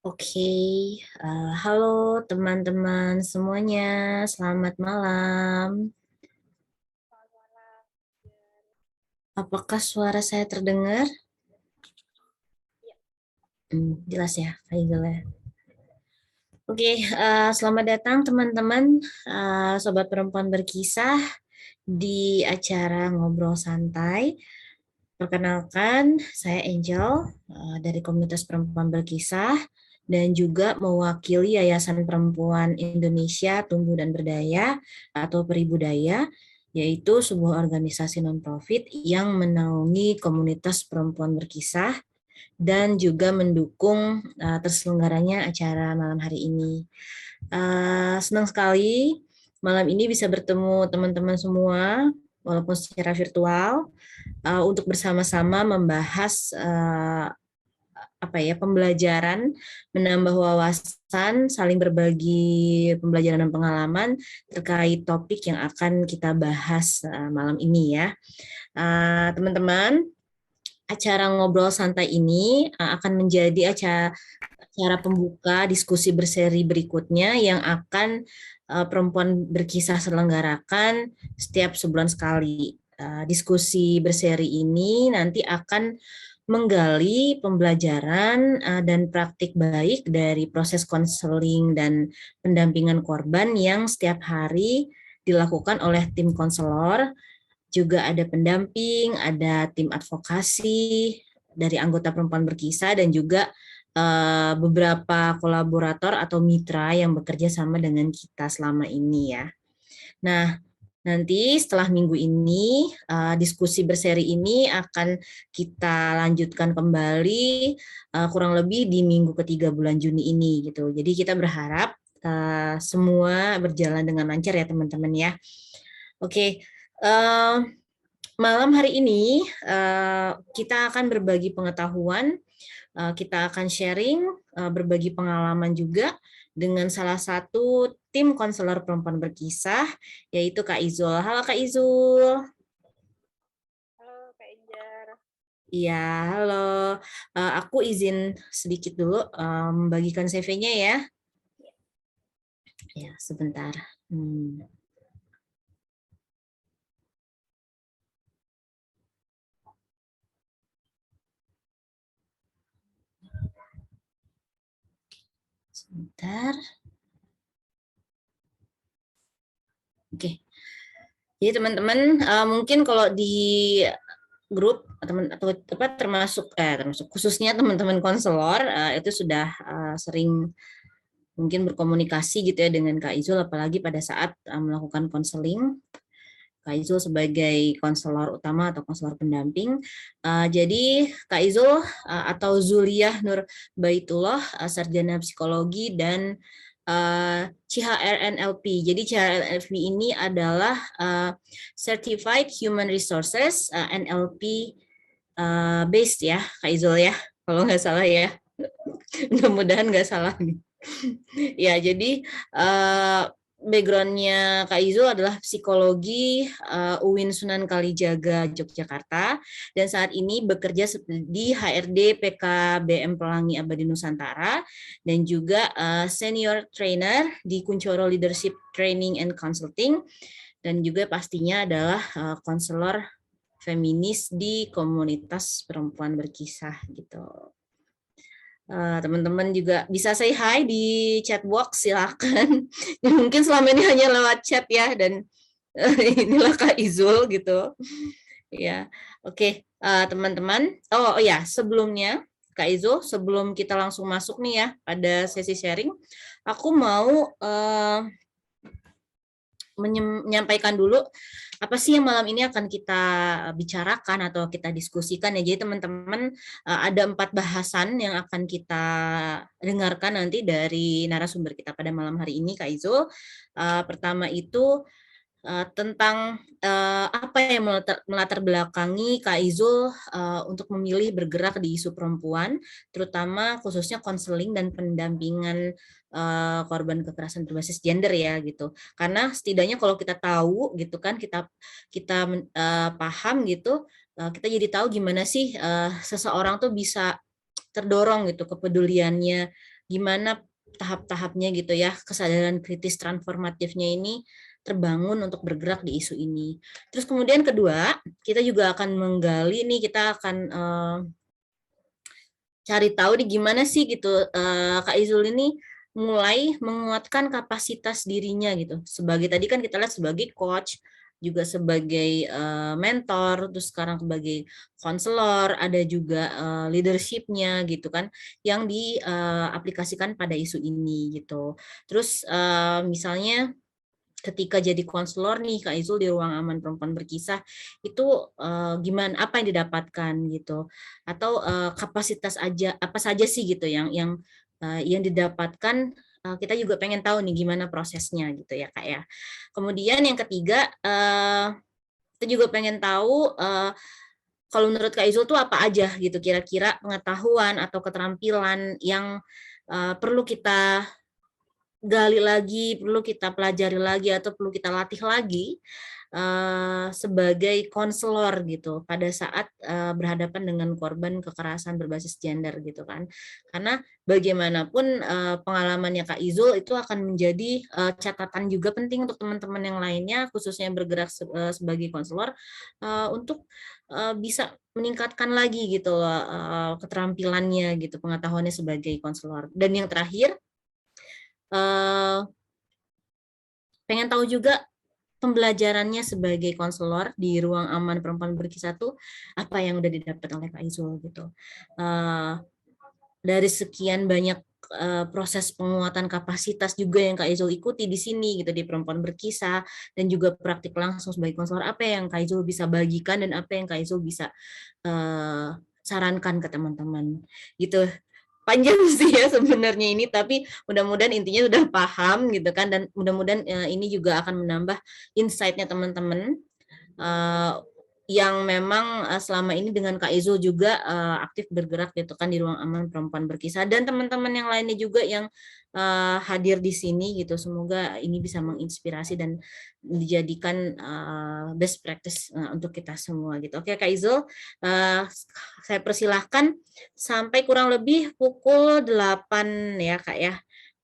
Oke, halo teman-teman semuanya, selamat malam. Apakah suara saya terdengar? Jelas ya, Faizal ya. Oke, selamat datang teman-teman, Sobat Perempuan Berkisah di acara Ngobrol Santai. Perkenalkan, saya Angel dari Komunitas Perempuan Berkisah dan juga mewakili Yayasan Perempuan Indonesia Tumbuh dan Berdaya atau Peribudaya, yaitu sebuah organisasi non-profit yang menaungi komunitas perempuan berkisah dan juga mendukung terselenggaranya acara malam hari ini. Senang sekali malam ini bisa bertemu teman-teman semua, walaupun secara virtual, untuk bersama-sama membahas pembelajaran, menambah wawasan, saling berbagi pembelajaran dan pengalaman terkait topik yang akan kita bahas malam ini ya. Teman-teman, acara ngobrol santai ini akan menjadi acara pembuka diskusi berseri berikutnya yang akan perempuan berkisah selenggarakan setiap sebulan sekali. Diskusi berseri ini nanti akan menggali pembelajaran dan praktik baik dari proses konseling dan pendampingan korban yang setiap hari dilakukan oleh tim konselor, juga ada pendamping, ada tim advokasi dari anggota perempuan berkisah dan juga beberapa kolaborator atau mitra yang bekerja sama dengan kita selama ini ya. Nah, nanti setelah minggu ini, diskusi berseri ini akan kita lanjutkan kembali kurang lebih di minggu ketiga bulan Juni ini gitu. Jadi kita berharap semua berjalan dengan lancar ya teman-teman ya. Oke, malam hari ini kita akan berbagi pengetahuan, kita akan sharing, berbagi pengalaman juga dengan salah satu tim konselor perempuan berkisah, yaitu Kak Izul. Halo Kak Izul. Halo Kak Injar. Iya, halo. Aku izin sedikit dulu membagikan CV-nya ya. Ya, sebentar. Sebentar. Oke. Jadi teman-teman, mungkin kalau di grup teman atau apa termasuk khususnya teman-teman konselor itu sudah sering mungkin berkomunikasi gitu ya dengan Kak Izul, apalagi pada saat melakukan konseling. Kak Izul sebagai konselor utama atau konselor pendamping. Jadi Kak Izul atau Zuliah Nur Baitullah, sarjana psikologi dan CHRNLP. Jadi CHRNLP ini adalah Certified Human Resources NLP based ya, Kak Izul ya, kalau nggak salah ya. Mudah-mudahan nggak salah nih. Ya, jadi backgroundnya Kak Izul adalah psikologi UIN Sunan Kalijaga Yogyakarta dan saat ini bekerja di HRD PKBM Pelangi Abadi Nusantara dan juga senior trainer di Kuncoro Leadership Training and Consulting dan juga pastinya adalah konselor feminis di komunitas perempuan berkisah gitu. Teman-teman juga bisa say hi di chat box, silakan. Mungkin selama ini hanya lewat chat ya, dan inilah Kak Izul gitu. Ya, oke teman-teman. Oh ya, sebelumnya Kak Izul, sebelum kita langsung masuk nih ya pada sesi sharing, aku mau menyampaikan dulu apa sih yang malam ini akan kita bicarakan atau kita diskusikan ya. Jadi teman-teman ada 4 bahasan yang akan kita dengarkan nanti dari narasumber kita pada malam hari ini Kak Izul. Pertama itu tentang apa yang melatar belakangi Kak Izul untuk memilih bergerak di isu perempuan, terutama khususnya konseling dan pendampingan korban kekerasan berbasis gender ya gitu. Karena setidaknya kalau kita tahu gitu kan, kita kita paham gitu, kita jadi tahu gimana sih seseorang tuh bisa terdorong gitu kepeduliannya, gimana tahap-tahapnya gitu ya, kesadaran kritis transformatifnya ini terbangun untuk bergerak di isu ini. Terus kemudian kedua, kita juga akan menggali nih, kita akan cari tahu nih gimana sih gitu Kak Izul ini mulai menguatkan kapasitas dirinya gitu. Sebagai tadi kan kita lihat sebagai coach, juga sebagai mentor, terus sekarang sebagai konselor, ada juga leadership-nya gitu kan yang diaplikasikan pada isu ini gitu. Terus misalnya ketika jadi konselor nih Kak Izul di ruang aman perempuan berkisah itu gimana, apa yang didapatkan gitu, atau kapasitas aja apa saja sih gitu yang didapatkan. Kita juga pengen tahu nih gimana prosesnya gitu ya Kak ya. Kemudian yang ketiga, kita juga pengen tahu kalau menurut Kak Izul tuh apa aja gitu kira-kira pengetahuan atau keterampilan yang perlu kita gali lagi, perlu kita pelajari lagi atau perlu kita latih lagi sebagai konselor gitu pada saat berhadapan dengan korban kekerasan berbasis gender gitu kan. Karena bagaimanapun pengalamannya Kak Izul itu akan menjadi catatan juga penting untuk teman-teman yang lainnya khususnya yang bergerak sebagai konselor untuk bisa meningkatkan lagi gitu keterampilannya gitu, pengetahuannya sebagai konselor. Dan yang terakhir, eh, pengen tahu juga pembelajarannya sebagai konselor di ruang aman perempuan berkisah tuh apa yang udah didapat oleh Kak Izul gitu. Eh, dari sekian banyak proses penguatan kapasitas juga yang Kak Izul ikuti di sini gitu di perempuan berkisah dan juga praktik langsung sebagai konselor, apa yang Kak Izul bisa bagikan dan apa yang Kak Izul bisa uh, sarankan ke teman-teman gitu. Panjang sih ya sebenarnya ini, tapi mudah-mudahan intinya sudah paham gitu kan, dan mudah-mudahan ini juga akan menambah insight-nya teman-teman yang memang selama ini dengan Kak Izul juga aktif bergerak gitu kan di ruang aman perempuan berkisah, dan teman-teman yang lainnya juga yang hadir di sini gitu. Semoga ini bisa menginspirasi dan dijadikan best practice untuk kita semua gitu. Oke Kak Izul, saya persilahkan sampai kurang lebih pukul 8 ya Kak ya.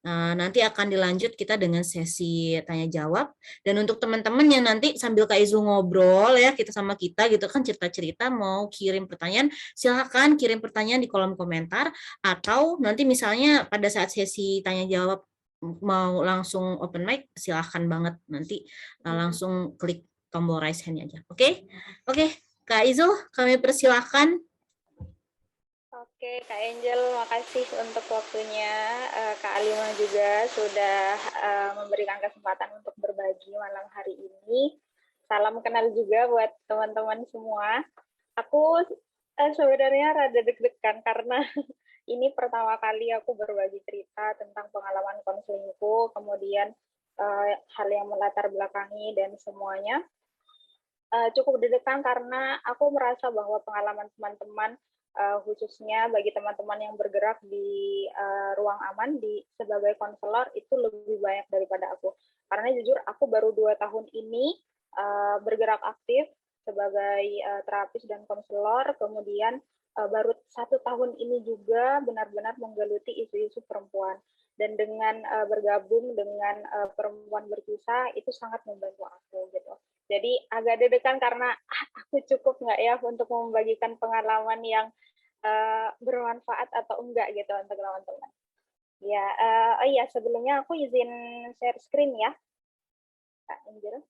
Nanti akan dilanjut kita dengan sesi tanya jawab, dan untuk teman-teman yang nanti sambil Kak Izu ngobrol ya kita sama kita gitu kan cerita-cerita mau kirim pertanyaan, silakan kirim pertanyaan di kolom komentar, atau nanti misalnya pada saat sesi tanya jawab mau langsung open mic silahkan banget nanti langsung klik tombol raise hand aja. Oke? Oke, Kak Izu kami persilahkan. Oke, Kak Angel, makasih untuk waktunya. Kak Alima juga sudah memberikan kesempatan untuk berbagi malam hari ini. Salam kenal juga buat teman-teman semua. Aku sebenarnya rada deg-degan karena ini pertama kali aku berbagi cerita tentang pengalaman konselingku, kemudian hal yang melatar belakangi dan semuanya. Cukup deg-degan karena aku merasa bahwa pengalaman teman-teman khususnya bagi teman-teman yang bergerak di ruang aman sebagai konselor itu lebih banyak daripada aku. Karena jujur aku baru 2 tahun ini bergerak aktif sebagai terapis dan konselor, kemudian baru 1 tahun ini juga benar-benar menggeluti isu-isu perempuan. Dan dengan bergabung dengan perempuan berkisah itu sangat membantu aku gitu. Jadi agak deg-degan karena aku cukup nggak ya untuk membagikan pengalaman yang bermanfaat atau enggak gitu untuk teman-teman. Ya, oh iya sebelumnya aku izin share screen ya, Kak Angel.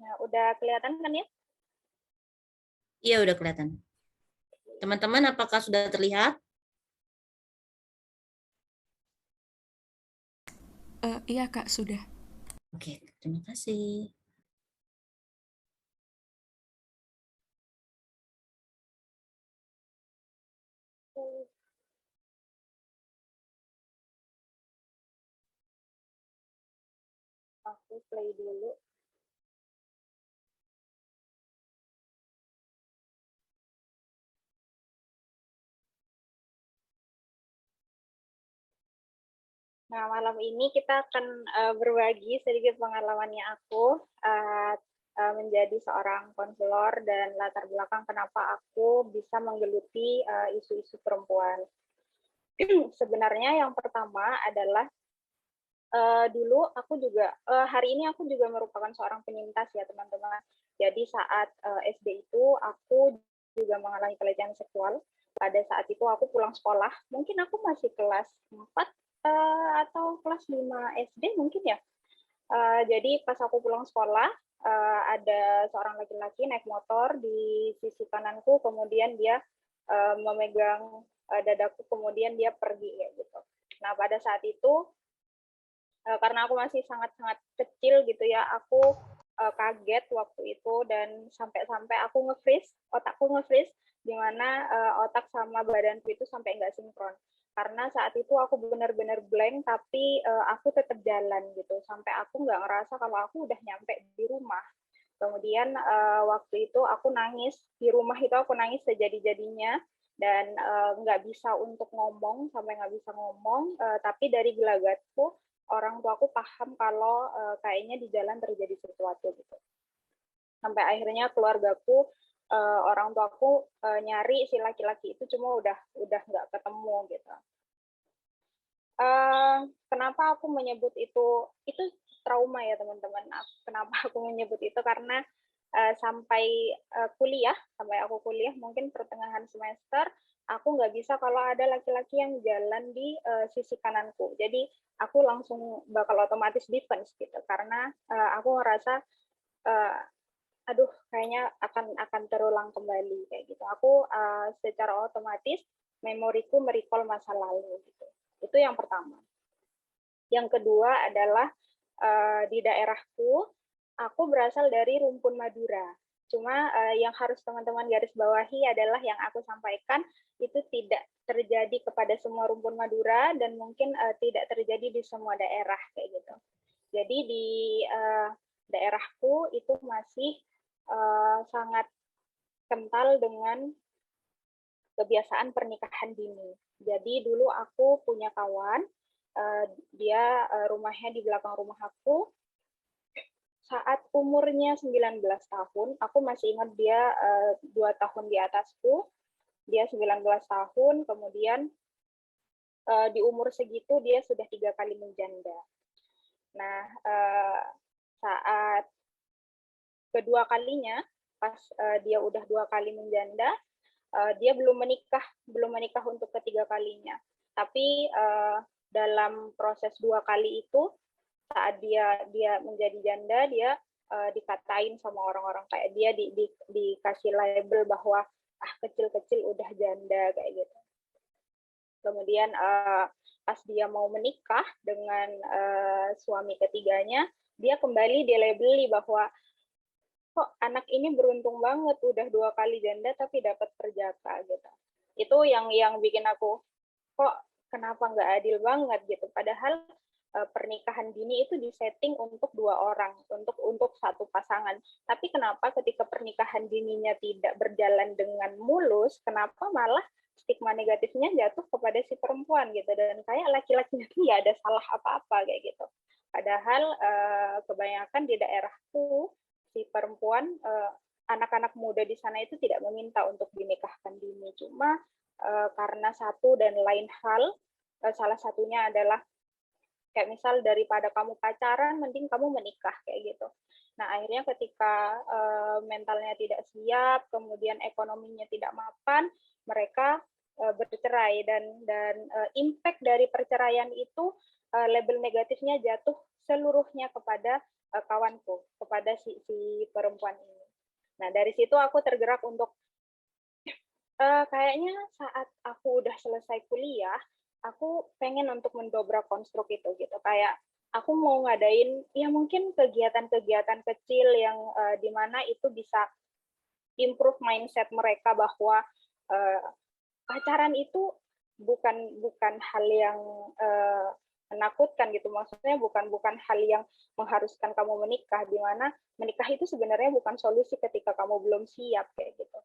Nah, udah kelihatan kan ya? Iya udah kelihatan. Teman-teman apakah sudah terlihat? Iya Kak, sudah. Oke, terima kasih. Aku play dulu. Nah, malam ini kita akan berbagi sedikit pengalamannya aku menjadi seorang konselor dan latar belakang kenapa aku bisa menggeluti isu-isu perempuan. Sebenarnya yang pertama adalah dulu aku juga hari ini aku juga merupakan seorang penyintas ya teman-teman. Jadi saat SD itu aku juga mengalami pelecehan seksual. Pada saat itu aku pulang sekolah, mungkin aku masih kelas 4 atau kelas 5 SD mungkin ya. Jadi pas aku pulang sekolah, ada seorang laki-laki naik motor di sisi kananku, kemudian dia memegang dadaku, kemudian dia pergi kayak gitu. Nah pada saat itu karena aku masih sangat-sangat kecil gitu ya, aku kaget waktu itu dan sampai-sampai aku nge-freeze, otakku nge-freeze, di mana otak sama badanku itu sampai nggak sinkron. Karena saat itu aku benar-benar blank, tapi aku tetap jalan gitu, sampai aku nggak ngerasa kalau aku udah nyampe di rumah. Kemudian waktu itu aku nangis, di rumah itu aku nangis sejadi-jadinya, dan nggak bisa untuk ngomong, sampai nggak bisa ngomong, tapi dari gelagatku, orang tuaku paham kalau kayaknya di jalan terjadi sesuatu gitu. Sampai akhirnya keluargaku, orang tuaku nyari si laki-laki itu, cuma udah nggak ketemu gitu. Kenapa aku menyebut itu trauma ya teman-teman. Kenapa aku menyebut itu karena sampai aku kuliah mungkin pertengahan semester, aku nggak bisa kalau ada laki-laki yang jalan di sisi kananku. Jadi aku langsung bakal otomatis defense gitu, karena aku ngerasa aduh kayaknya akan terulang kembali kayak gitu. Aku secara otomatis memoriku merecall masa lalu gitu. Itu yang pertama. Yang kedua adalah di daerahku, aku berasal dari rumpun Madura. Cuma yang harus teman-teman garis bawahi adalah yang aku sampaikan itu tidak terjadi kepada semua rumpun Madura dan mungkin tidak terjadi di semua daerah kayak gitu. Jadi di daerahku itu masih sangat kental dengan kebiasaan pernikahan dini. Jadi dulu aku punya kawan, dia rumahnya di belakang rumah aku. Saat umurnya 19 tahun, aku masih ingat dia 2 tahun di atasku, dia 19 tahun, kemudian di umur segitu dia sudah 3 kali menjanda. Nah, saat kedua kalinya, pas dia udah 2 kali menjanda, dia belum menikah untuk ketiga kalinya. Tapi dalam proses 2 kali itu, saat dia menjadi janda, dia dikatain sama orang-orang kayak dia dikasih label bahwa kecil-kecil udah janda kayak gitu. Kemudian pas dia mau menikah dengan suami ketiganya, dia kembali dilabeli bahwa kok anak ini beruntung banget udah 2 kali janda tapi dapat perjaka gitu. Itu yang bikin aku kok kenapa nggak adil banget gitu. Padahal pernikahan dini itu disetting untuk 2 orang, untuk satu pasangan. Tapi kenapa ketika pernikahan dininya tidak berjalan dengan mulus, kenapa malah stigma negatifnya jatuh kepada si perempuan gitu, dan kayak laki-lakinya itu nggak ada salah apa-apa kayak gitu. Padahal kebanyakan di daerahku si perempuan, anak-anak muda di sana itu tidak meminta untuk dinikahkan dini, cuma karena satu dan lain hal, salah satunya adalah kayak misal daripada kamu pacaran, mending kamu menikah kayak gitu. Nah akhirnya ketika mentalnya tidak siap, kemudian ekonominya tidak mapan, mereka bercerai, dan impact dari perceraian itu label negatifnya jatuh seluruhnya kepada kawanku, kepada si perempuan ini. Nah dari situ aku tergerak untuk kayaknya saat aku udah selesai kuliah, aku pengen untuk mendobrak konstruk itu gitu. Kayak aku mau ngadain ya mungkin kegiatan-kegiatan kecil yang di mana itu bisa improve mindset mereka bahwa pacaran itu bukan hal yang menakutkan gitu. Maksudnya bukan hal yang mengharuskan kamu menikah, di mana menikah itu sebenarnya bukan solusi ketika kamu belum siap kayak gitu.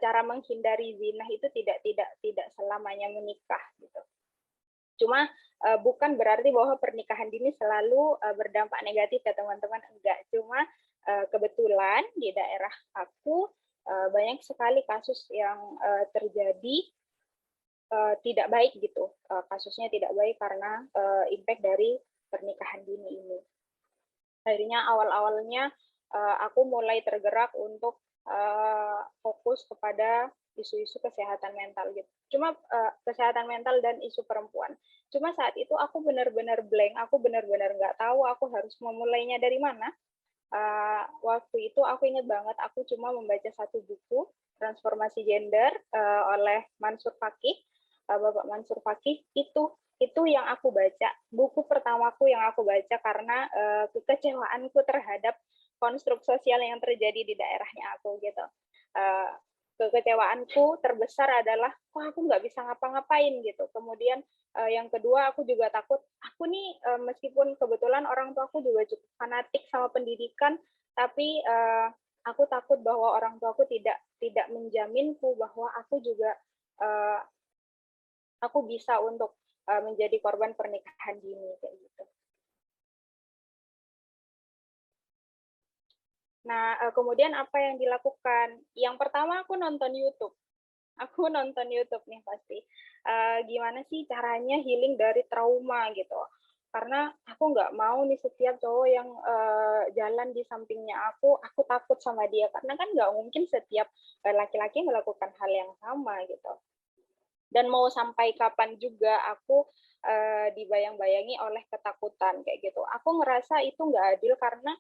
Cara menghindari zina itu tidak selamanya menikah gitu. Cuma bukan berarti bahwa pernikahan dini selalu berdampak negatif ya teman-teman, enggak. Cuma kebetulan di daerah aku banyak sekali kasus yang terjadi tidak baik gitu. Kasusnya tidak baik karena impact dari pernikahan dini ini. Akhirnya awal-awalnya aku mulai tergerak untuk fokus kepada isu-isu kesehatan mental gitu. Cuma kesehatan mental dan isu perempuan. Cuma saat itu aku benar-benar blank, aku benar-benar nggak tahu aku harus memulainya dari mana. Waktu itu aku ingat banget, aku cuma membaca satu buku, Transformasi Gender oleh Mansur Fakih, Bapak Mansur Fakih, itu yang aku baca, buku pertamaku yang aku baca karena kekecewaanku terhadap konstruk sosial yang terjadi di daerahnya aku gitu. Kekecewaanku terbesar adalah kok aku nggak bisa ngapa-ngapain gitu. Kemudian yang kedua aku juga takut, aku nih meskipun kebetulan orang tua aku juga cukup fanatik sama pendidikan, tapi aku takut bahwa orang tua aku tidak menjaminku bahwa aku juga aku bisa untuk menjadi korban pernikahan dini kayak gitu. Nah, kemudian apa yang dilakukan? Yang pertama aku nonton YouTube. Aku nonton YouTube nih pasti. Gimana sih caranya healing dari trauma gitu. Karena aku nggak mau nih setiap cowok yang jalan di sampingnya aku takut sama dia. Karena kan nggak mungkin setiap laki-laki melakukan hal yang sama gitu. Dan mau sampai kapan juga aku dibayang-bayangi oleh ketakutan kayak gitu. Aku ngerasa itu nggak adil karena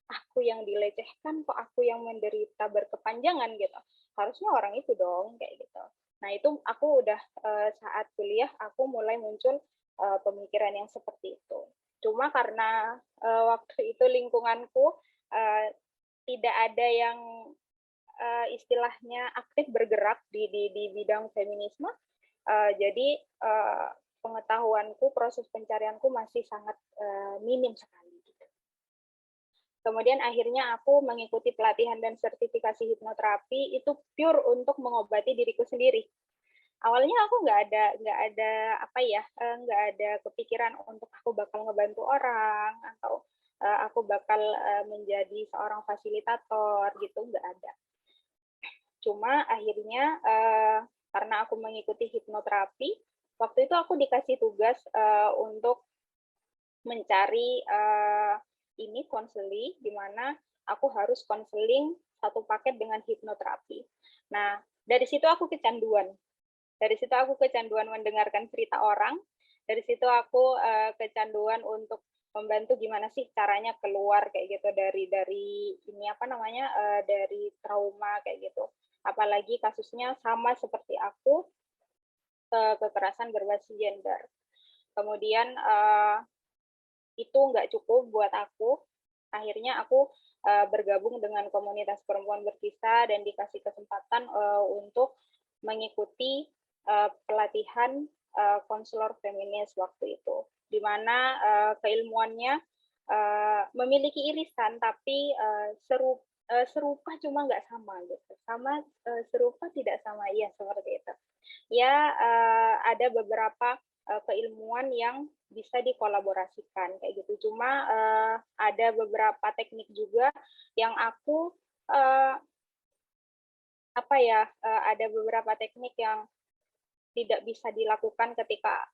aku yang dilecehkan, kok aku yang menderita berkepanjangan gitu. Harusnya orang itu dong kayak gitu. Nah itu aku udah saat kuliah aku mulai muncul pemikiran yang seperti itu. Cuma karena waktu itu lingkunganku tidak ada yang istilahnya aktif bergerak di bidang feminisme, jadi pengetahuanku, proses pencarianku masih sangat minim sekali. Kemudian akhirnya aku mengikuti pelatihan dan sertifikasi hipnoterapi itu pure untuk mengobati diriku sendiri. Awalnya aku nggak ada nggak ada kepikiran untuk aku bakal ngebantu orang atau aku bakal menjadi seorang fasilitator gitu, nggak ada. Cuma akhirnya karena aku mengikuti hipnoterapi, waktu itu aku dikasih tugas untuk mencari ini konseling, di mana aku harus konseling satu paket dengan hipnoterapi. Nah, dari situ aku kecanduan. Dari situ aku kecanduan mendengarkan cerita orang. Dari situ aku kecanduan untuk membantu gimana sih caranya keluar kayak gitu dari ini dari trauma kayak gitu. Apalagi kasusnya sama seperti aku, kekerasan berbasis gender. Kemudian itu nggak cukup buat aku. Akhirnya aku bergabung dengan komunitas perempuan berkisah dan dikasih kesempatan untuk mengikuti pelatihan konselor feminis waktu itu, di mana keilmuannya memiliki irisan tapi serupa cuma nggak sama gitu. Serupa tidak sama, ya seperti itu. Ya ada beberapa keilmuan yang bisa dikolaborasikan kayak gitu. Cuma ada beberapa teknik juga yang aku ada beberapa teknik yang tidak bisa dilakukan ketika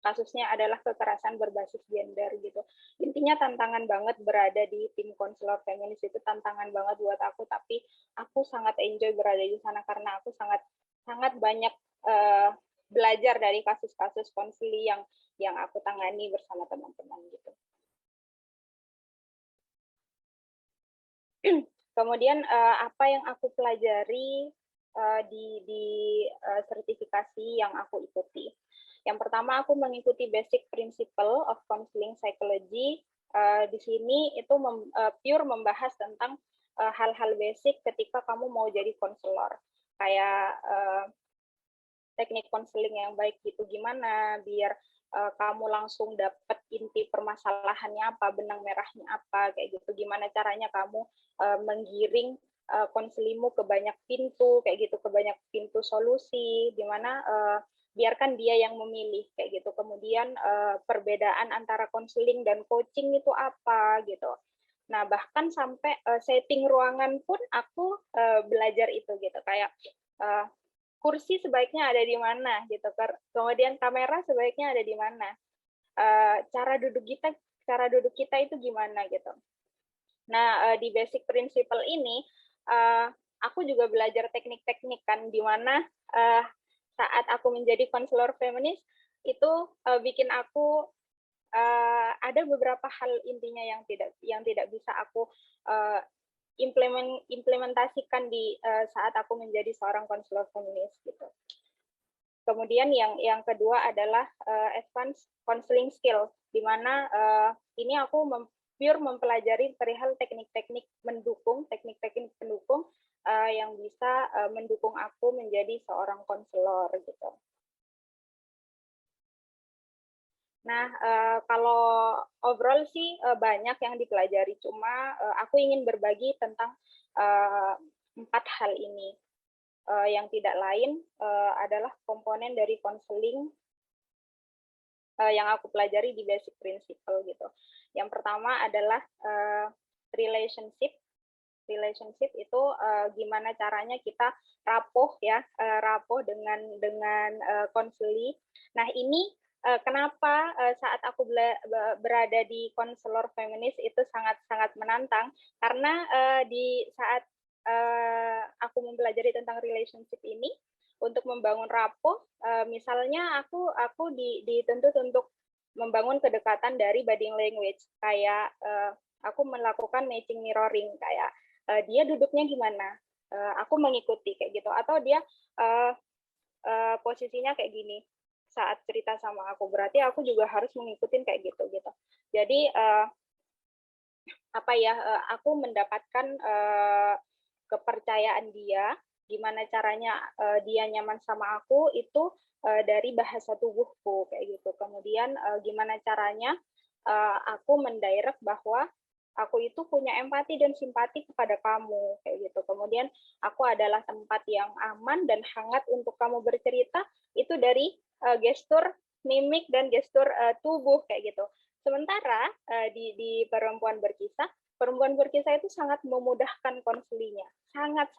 kasusnya adalah kekerasan berbasis gender gitu. Intinya tantangan banget berada di tim konselor feminis, itu tantangan banget buat aku, tapi aku sangat enjoy berada di sana karena aku sangat banyak belajar dari kasus-kasus konsili yang aku tangani bersama teman-teman gitu. Kemudian apa yang aku pelajari di sertifikasi yang aku ikuti. Yang pertama aku mengikuti Basic Principle of Counseling Psychology. Di sini itu pure membahas tentang hal-hal basic ketika kamu mau jadi konselor. Kayak teknik konseling yang baik gitu gimana biar kamu langsung dapat inti permasalahannya apa, benang merahnya apa, kayak gitu. Gimana caranya kamu menggiring konselingmu ke banyak pintu kayak gitu, ke banyak pintu solusi, di mana biarkan dia yang memilih kayak gitu. Kemudian perbedaan antara konseling dan coaching itu apa gitu. Nah, bahkan sampai setting ruangan pun aku belajar itu gitu, kayak kursi sebaiknya ada di mana gitu. Kemudian kamera sebaiknya ada di mana. Cara duduk kita itu gimana gitu. Nah, di basic principle ini aku juga belajar teknik-teknik kan, di mana saat aku menjadi konselor feminis itu bikin aku ada beberapa hal intinya yang tidak bisa aku implementasikan di saat aku menjadi seorang konselor feminis gitu. Kemudian yang kedua adalah advanced counseling skill, di mana ini aku pure mempelajari perihal teknik-teknik pendukung yang bisa mendukung aku menjadi seorang konselor gitu. Nah, kalau overall sih banyak yang dipelajari, cuma aku ingin berbagi tentang 4 hal ini. Yang tidak lain adalah komponen dari konseling yang aku pelajari di basic principle gitu. Yang pertama adalah relationship. Relationship itu gimana caranya kita rapuh dengan konseli. Nah, ini kenapa saat aku berada di konselor feminis itu sangat menantang, karena di saat aku mempelajari tentang relationship ini untuk membangun rapuh, misalnya aku dituntut untuk membangun kedekatan dari body language, kayak aku melakukan matching mirroring, kayak dia duduknya gimana, aku mengikuti kayak gitu, atau dia posisinya kayak gini saat cerita sama aku, berarti aku juga harus mengikuti kayak gitu. Jadi aku mendapatkan kepercayaan dia, gimana caranya dia nyaman sama aku itu dari bahasa tubuhku kayak gitu. Kemudian gimana caranya aku mendirect bahwa aku itu punya empati dan simpati kepada kamu kayak gitu. Kemudian aku adalah tempat yang aman dan hangat untuk kamu bercerita, itu dari gestur mimik dan gestur tubuh kayak gitu. Sementara di perempuan berkisah itu sangat memudahkan konselinya, sangat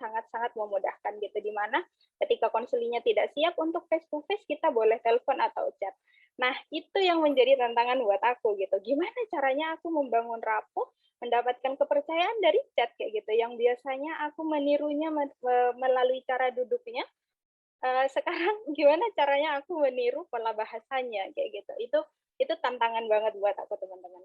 memudahkan gitu, dimana ketika konselinya tidak siap untuk face to face, kita boleh telepon atau chat. Nah, itu yang menjadi tantangan buat aku gitu. Gimana caranya aku membangun rapuh, mendapatkan kepercayaan dari chat kayak gitu, yang biasanya aku menirunya melalui cara duduknya. Sekarang gimana caranya aku meniru pola bahasanya kayak gitu. Itu tantangan banget buat aku, teman-teman.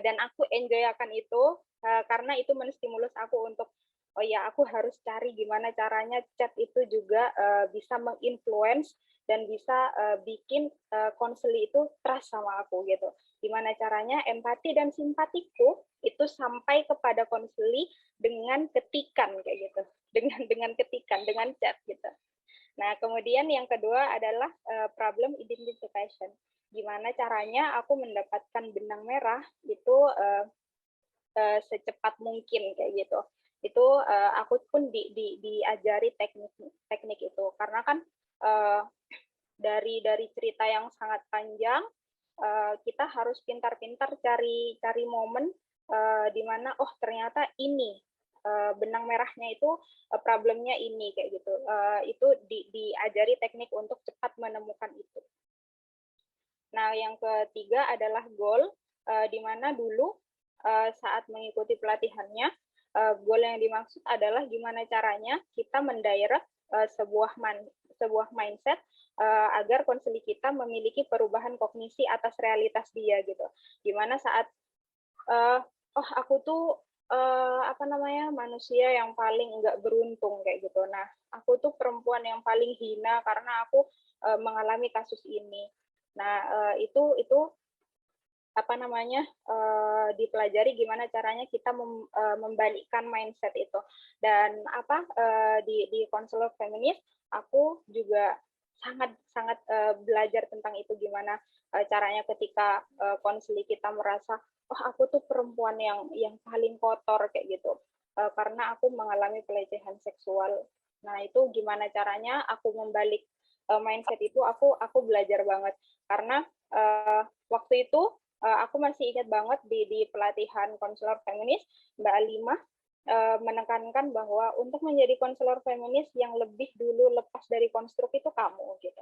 Dan aku enjoy akan itu karena itu menstimulus aku untuk oh ya, aku harus cari gimana caranya chat itu juga bisa menginfluence dan bisa bikin konseli itu trust sama aku gitu. Gimana caranya empati dan simpatiku itu sampai kepada konseli dengan ketikan kayak gitu. Dengan ketikan, dengan chat gitu. Nah, kemudian yang kedua adalah problem identification. Gimana caranya aku mendapatkan benang merah itu secepat mungkin kayak gitu. Itu aku pun diajari teknik itu, karena kan dari cerita yang sangat panjang kita harus pintar-pintar cari momen di mana oh ternyata ini benang merahnya itu problemnya ini kayak gitu. Itu diajari teknik untuk cepat menemukan itu. Nah, yang ketiga adalah goal, di mana dulu saat mengikuti pelatihannya, goal yang dimaksud adalah gimana caranya kita mendirect sebuah mindset agar konseli kita memiliki perubahan kognisi atas realitas dia gitu. Gimana saat oh aku tuh manusia yang paling nggak beruntung kayak gitu. Nah, aku tuh perempuan yang paling hina karena aku mengalami kasus ini. Nah, itu dipelajari gimana caranya kita membalikkan mindset itu. Dan di konselor feminis aku juga sangat belajar tentang itu, gimana caranya ketika konseli kita merasa oh aku tuh perempuan yang paling kotor kayak gitu. karena aku mengalami pelecehan seksual. Nah, itu gimana caranya aku membalik mindset itu, aku belajar banget. Karena waktu itu aku masih ingat banget di pelatihan konselor feminis, Mbak Alimah menekankan bahwa untuk menjadi konselor feminis yang lebih dulu lepas dari konstruk itu kamu gitu,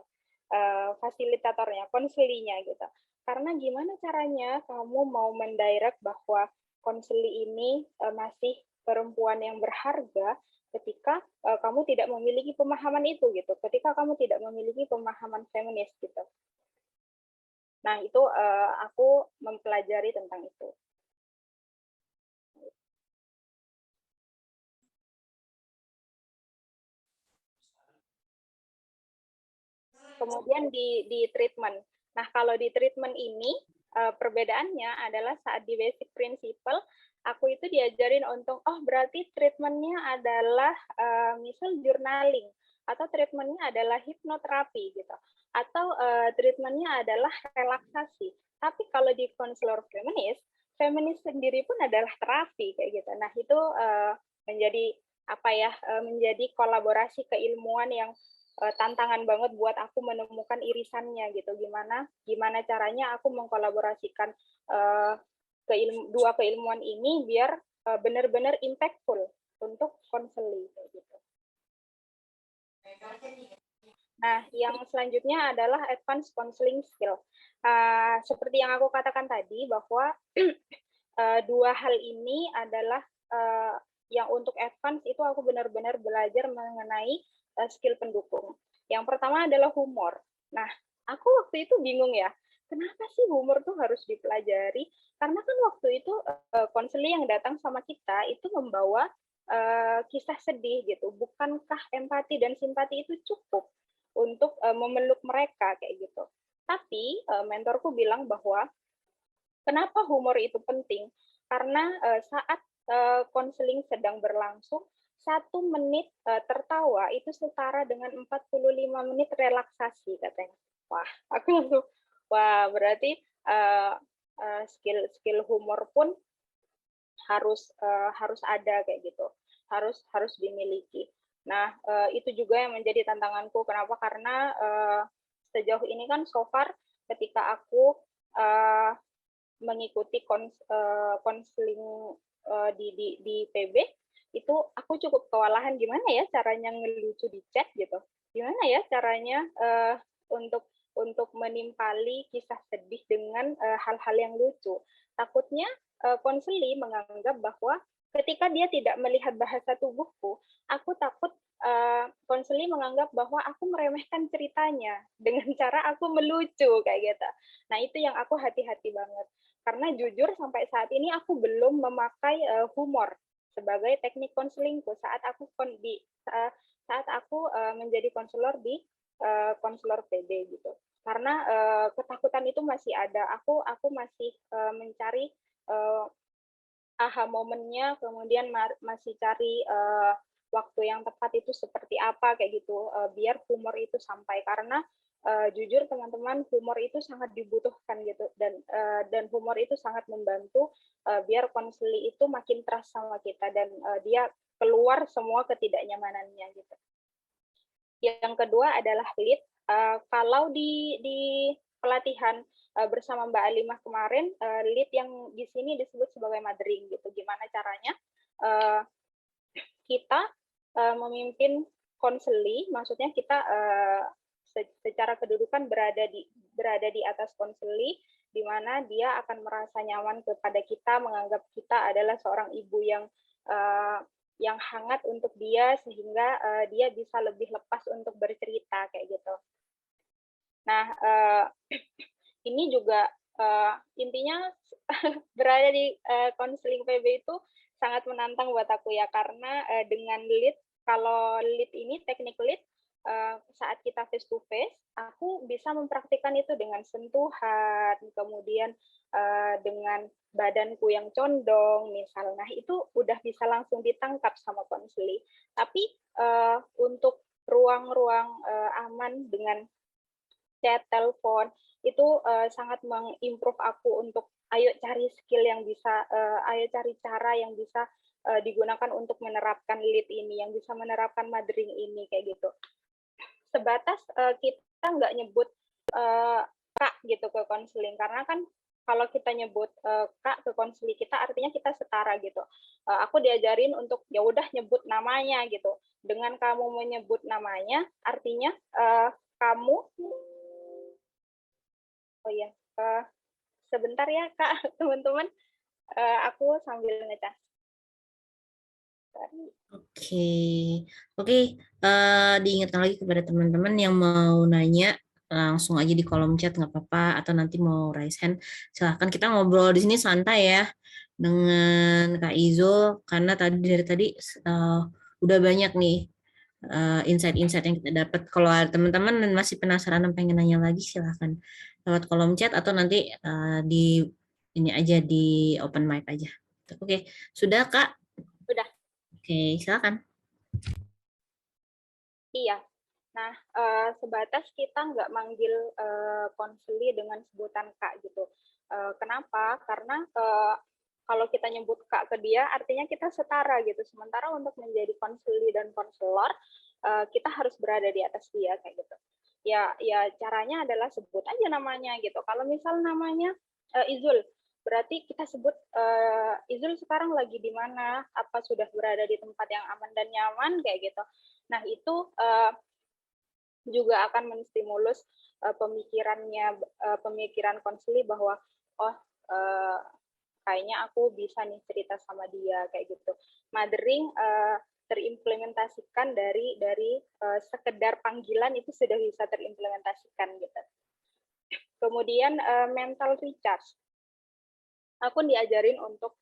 fasilitatornya, konselinya gitu. Karena gimana caranya kamu mau mendirect bahwa konseli ini masih perempuan yang berharga ketika kamu tidak memiliki pemahaman itu gitu, ketika kamu tidak memiliki pemahaman feminis gitu. Nah itu aku mempelajari tentang itu. Kemudian di treatment. Nah, kalau di treatment ini perbedaannya adalah saat di basic principle aku itu diajarin untuk berarti treatmentnya adalah misal journaling atau treatmentnya adalah hipnoterapi gitu atau treatmentnya adalah relaksasi. Tapi kalau di konselor feminis sendiri pun adalah terapi kayak gitu. Nah, itu menjadi menjadi kolaborasi keilmuan yang tantangan banget buat aku menemukan irisannya gitu, gimana caranya aku mengkolaborasikan dua keilmuan ini biar benar-benar impactful untuk konseling gitu. Nah, yang selanjutnya adalah advanced counseling skill. Seperti yang aku katakan tadi bahwa dua hal ini adalah yang untuk advance itu aku benar-benar belajar mengenai skill pendukung. Yang pertama adalah humor. Nah, aku waktu itu bingung ya, kenapa sih humor tuh harus dipelajari? Karena kan waktu itu konseling yang datang sama kita itu membawa kisah sedih gitu. Bukankah empati dan simpati itu cukup untuk memeluk mereka kayak gitu? Tapi mentorku bilang bahwa kenapa humor itu penting? Karena saat konseling sedang berlangsung, 1 menit tertawa itu setara dengan 45 menit relaksasi katanya. Wah, aku langsung, wah berarti skill humor pun harus ada kayak gitu, harus dimiliki. Nah, itu juga yang menjadi tantanganku. Kenapa? Karena sejauh ini kan so far ketika aku mengikuti konseling di PB itu aku cukup kewalahan gimana ya caranya ngelucu di chat gitu, gimana ya caranya untuk menimpali kisah sedih dengan hal-hal yang lucu. Takutnya konseli menganggap bahwa ketika dia tidak melihat bahasa tubuhku, aku takut konseli menganggap bahwa aku meremehkan ceritanya dengan cara aku melucu kayak gitu. Nah itu yang aku hati-hati banget. Karena jujur sampai saat ini aku belum memakai humor sebagai teknik konselingku saat aku menjadi konselor di konselor PB gitu. Karena ketakutan itu masih ada. Aku masih mencari aha momennya, kemudian masih cari waktu yang tepat itu seperti apa kayak gitu, biar humor itu sampai. Karena jujur teman-teman, humor itu sangat dibutuhkan gitu, dan humor itu sangat membantu biar konseli itu makin trust sama kita dan dia keluar semua ketidaknyamanannya gitu. Yang kedua adalah lead. Kalau di pelatihan bersama Mbak Alimah kemarin, lead yang di sini disebut sebagai mothering gitu. Gimana caranya kita memimpin konseli, maksudnya kita secara kedudukan berada di atas konseli, di mana dia akan merasa nyaman kepada kita, menganggap kita adalah seorang ibu yang hangat untuk dia, sehingga dia bisa lebih lepas untuk bercerita kayak gitu. Nah, ini juga intinya berada di konseling PB itu sangat menantang buat aku ya, karena dengan lead, kalau lead ini teknik lead, saat kita face to face, aku bisa mempraktikkan itu dengan sentuhan, kemudian dengan badanku yang condong, misal. Nah, itu udah bisa langsung ditangkap sama konseli. Tapi untuk ruang-ruang aman dengan chat, telepon, itu sangat mengimprove aku untuk ayo cari skill yang bisa, ayo cari cara yang bisa digunakan untuk menerapkan lead ini, yang bisa menerapkan mothering ini kayak gitu. Sebatas kita nggak nyebut Kak gitu ke konseling, karena kan kalau kita nyebut Kak ke konseling kita artinya kita setara gitu. Aku diajarin untuk ya udah nyebut namanya gitu. Dengan kamu menyebut namanya artinya kamu sebentar ya Kak, teman-teman, aku sambil ngecas. Oke, oke. Diingatkan lagi kepada teman-teman yang mau nanya langsung aja di kolom chat nggak apa-apa, atau nanti mau raise hand silahkan. Kita ngobrol di sini santai ya dengan Kak Izo, karena dari tadi udah banyak nih insight-insight yang kita dapat. Kalau ada teman-teman masih penasaran dan pengen nanya lagi, silahkan lewat kolom chat atau nanti di ini aja di open mic aja. Oke, sudah Kak? Sudah. Oke, silakan. Iya. Nah, sebatas kita nggak manggil konseli dengan sebutan Kak gitu. Kenapa? Karena kalau kita nyebut Kak ke dia, artinya kita setara gitu. Sementara untuk menjadi konseli dan konselor, kita harus berada di atas dia kayak gitu. Ya caranya adalah sebut aja namanya gitu. Kalau misal namanya Izul, berarti kita sebut Izul sekarang lagi di mana, apa sudah berada di tempat yang aman dan nyaman kayak gitu. Nah, itu juga akan menstimulus pemikiran konseli bahwa kayaknya aku bisa nih cerita sama dia kayak gitu. Mothering terimplementasikan dari sekedar panggilan itu sudah bisa terimplementasikan gitu. Kemudian mental recharge. Aku diajarin untuk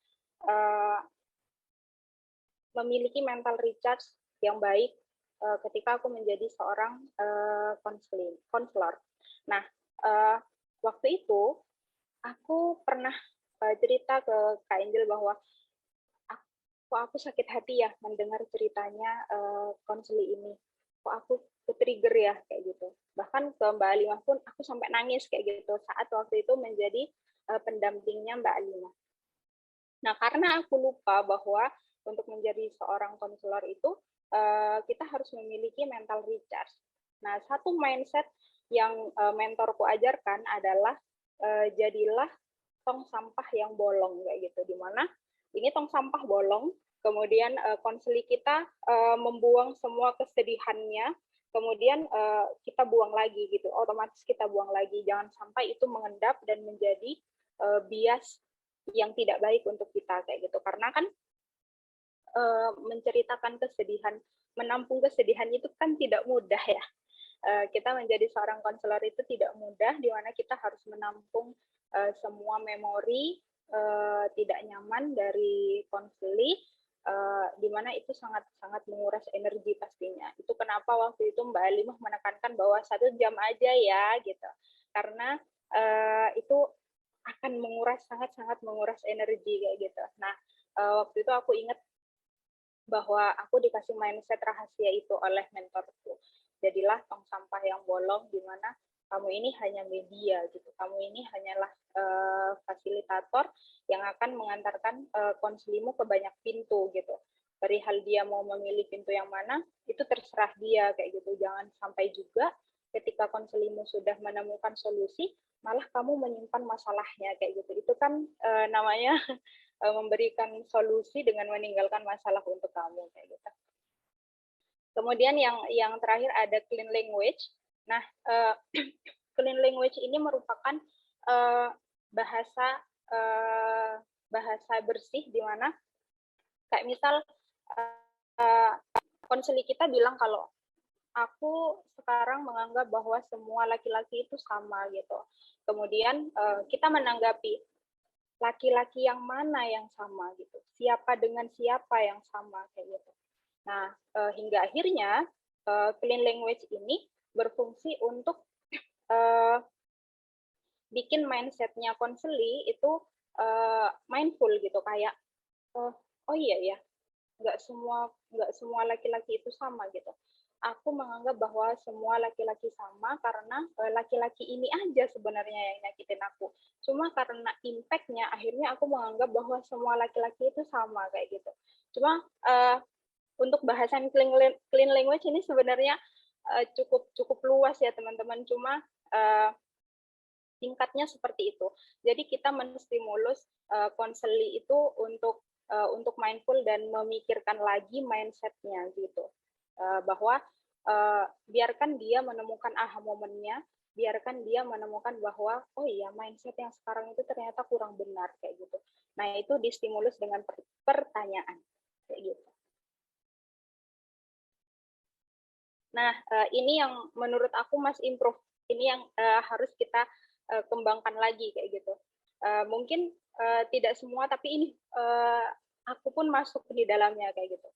memiliki mental recharge yang baik ketika aku menjadi seorang konselor. Nah, waktu itu aku pernah cerita ke Kak Angel bahwa aku sakit hati ya mendengar ceritanya konseli ini. Kok aku ke-trigger ya kayak gitu. Bahkan ke Mbak Alimah pun aku sampai nangis kayak gitu saat waktu itu menjadi pendampingnya Mbak Alimah. Nah, karena aku lupa bahwa untuk menjadi seorang konselor itu kita harus memiliki mental recharge. Nah, satu mindset yang mentorku ajarkan adalah jadilah tong sampah yang bolong kayak gitu, di mana ini tong sampah bolong, kemudian konseli kita membuang semua kesedihannya, kemudian kita buang lagi gitu, otomatis kita buang lagi, jangan sampai itu mengendap dan menjadi bias yang tidak baik untuk kita kayak gitu, karena kan menceritakan kesedihan, menampung kesedihan itu kan tidak mudah ya. Kita menjadi seorang konselor itu tidak mudah, di mana kita harus menampung semua memori tidak nyaman dari konseli, di mana itu sangat menguras energi pastinya. Itu kenapa waktu itu Mbak Alimah menekankan bahwa 1 jam aja ya gitu, karena itu akan sangat menguras energi kayak gitu. Nah, waktu itu aku ingat bahwa aku dikasih mindset rahasia itu oleh mentorku. Jadilah tong sampah yang bolong, di mana kamu ini hanya media gitu. Kamu ini hanyalah fasilitator yang akan mengantarkan konselimu ke banyak pintu gitu. Perihal dia mau memilih pintu yang mana, itu terserah dia kayak gitu. Jangan sampai juga ketika konselimu sudah menemukan solusi, malah kamu menyimpan masalahnya kayak gitu. Itu kan namanya memberikan solusi dengan meninggalkan masalah untuk kamu kayak gitu. Kemudian yang terakhir ada clean language. Nah, clean language ini merupakan bahasa bersih, di mana kayak misal konseli kita bilang kalau aku sekarang menganggap bahwa semua laki-laki itu sama gitu. Kemudian kita menanggapi laki-laki yang mana yang sama gitu, siapa dengan siapa yang sama kayak gitu. Nah, hingga akhirnya clean language ini berfungsi untuk bikin mindsetnya konseli itu mindful gitu, kayak oh iya ya, nggak semua laki-laki itu sama gitu. Aku menganggap bahwa semua laki-laki sama karena laki-laki ini aja sebenarnya yang nyakitin aku. Cuma karena impact-nya akhirnya aku menganggap bahwa semua laki-laki itu sama kayak gitu. Cuma untuk bahasan clean language ini sebenarnya cukup luas ya teman-teman. Cuma tingkatnya seperti itu. Jadi kita menstimulus konseli itu untuk mindful dan memikirkan lagi mindset-nya gitu. Bahwa biarkan dia menemukan aha momennya, biarkan dia menemukan bahwa oh iya mindset yang sekarang itu ternyata kurang benar kayak gitu. Nah, itu distimulus dengan pertanyaan kayak gitu. Nah, ini yang menurut aku Mas improve. Ini yang harus kita kembangkan lagi kayak gitu. Mungkin tidak semua, tapi ini aku pun masuk di dalamnya kayak gitu.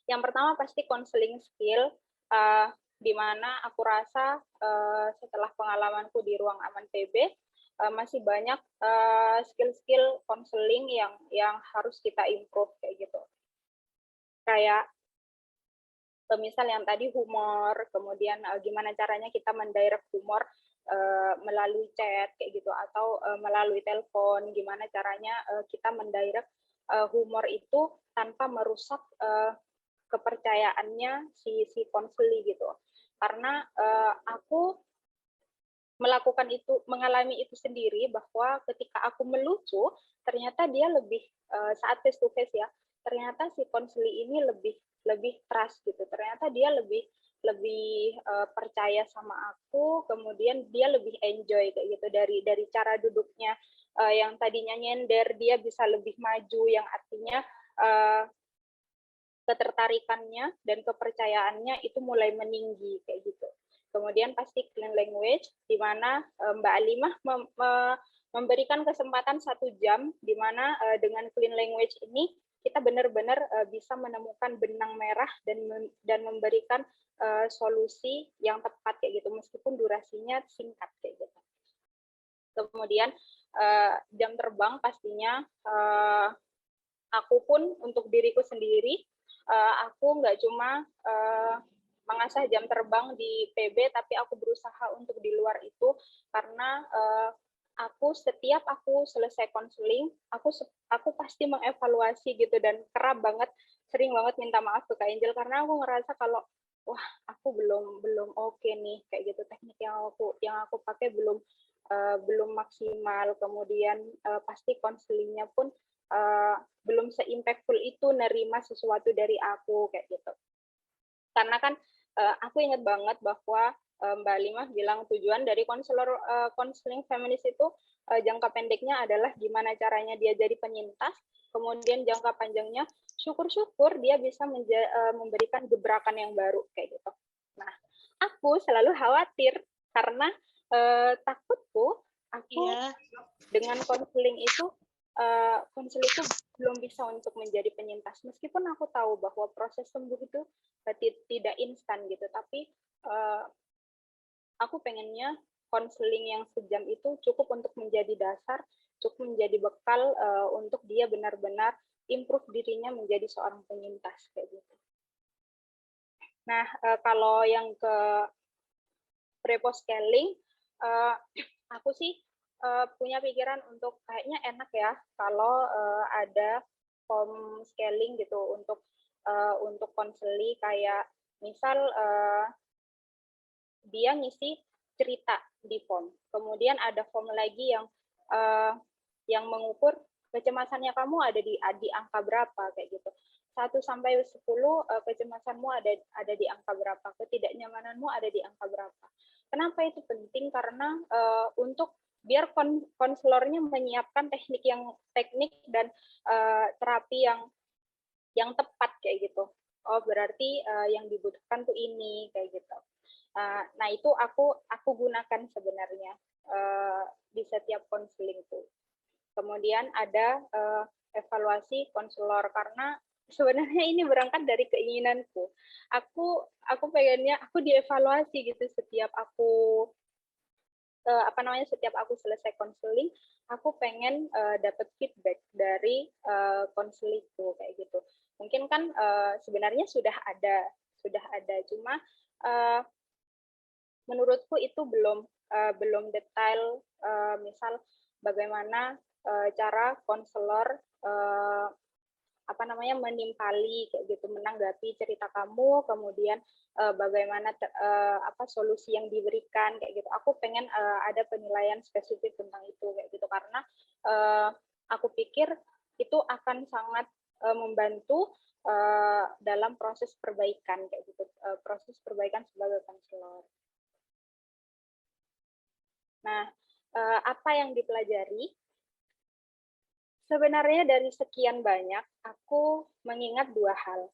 Yang pertama pasti counseling skill, di mana aku rasa setelah pengalamanku di ruang aman PB masih banyak skill-skill counseling yang harus kita improve kayak gitu. Kayak misal yang tadi humor, kemudian gimana caranya kita mendirect humor melalui chat kayak gitu, atau melalui telepon, gimana caranya kita mendirect humor itu tanpa merusak kepercayaannya si konseli gitu. Karena aku melakukan itu, mengalami itu sendiri, bahwa ketika aku melucu, ternyata dia lebih saat face to face ya, ternyata si konseli ini lebih trust gitu. Ternyata dia lebih percaya sama aku, kemudian dia lebih enjoy kayak gitu, dari cara duduknya yang tadinya nyender, dia bisa lebih maju, yang artinya ketertarikannya dan kepercayaannya itu mulai meninggi kayak gitu. Kemudian pasti clean language, di mana Mbak Alimah memberikan kesempatan 1 jam, di mana dengan clean language ini kita benar-benar bisa menemukan benang merah dan memberikan solusi yang tepat kayak gitu, meskipun durasinya singkat kayak gitu. Kemudian jam terbang pastinya aku pun untuk diriku sendiri, aku nggak cuma mengasah jam terbang di PB, tapi aku berusaha untuk di luar itu, karena setiap aku selesai konseling, aku pasti mengevaluasi gitu, dan kerap banget, sering banget minta maaf ke Kak Angel, karena aku ngerasa kalau wah aku belum oke nih kayak gitu, teknik yang aku pakai belum maksimal, kemudian pasti konselingnya pun belum se-impactful itu nerima sesuatu dari aku kayak gitu. Karena kan aku ingat banget bahwa Mbak Alimah bilang tujuan dari konseling feminis itu jangka pendeknya adalah gimana caranya dia jadi penyintas, kemudian jangka panjangnya syukur-syukur dia bisa memberikan gebrakan yang baru kayak gitu. Nah, aku selalu khawatir karena takutku aku dengan konseling itu belum bisa untuk menjadi penyintas, meskipun aku tahu bahwa proses sembuh itu tidak instan gitu, tapi aku pengennya konseling yang sejam itu cukup untuk menjadi dasar, cukup menjadi bekal untuk dia benar-benar improve dirinya menjadi seorang penyintas kayak gitu. Nah, kalau yang ke preposcaling, aku sih punya pikiran untuk kayaknya enak ya kalau ada form scaling gitu untuk konseli, kayak misal dia ngisi cerita di form, kemudian ada form lagi yang mengukur kecemasannya kamu ada di angka berapa kayak gitu. 1-10 kecemasanmu ada di angka berapa, ketidaknyamananmu ada di angka berapa. Kenapa itu penting? Karena untuk biar konselornya menyiapkan teknik dan terapi yang tepat kayak gitu. Oh, berarti yang dibutuhkan tuh ini kayak gitu. Nah, itu aku gunakan sebenarnya di setiap konseling tuh. Kemudian ada evaluasi konselor, karena sebenarnya ini berangkat dari keinginanku. Aku pengennya aku dievaluasi gitu setiap aku setiap aku selesai konseling, aku pengen dapat feedback dari konselingku kayak gitu. Mungkin kan sebenarnya sudah ada, cuma menurutku itu belum detail. Misal bagaimana cara konselor menimpali kayak gitu, menanggapi cerita kamu, kemudian bagaimana solusi yang diberikan kayak gitu. Aku pengen ada penilaian spesifik tentang itu kayak gitu, karena aku pikir itu akan sangat membantu dalam proses perbaikan kayak gitu, proses perbaikan sebagai konselor. Nah, apa yang dipelajari? Sebenarnya dari sekian banyak, aku mengingat dua hal.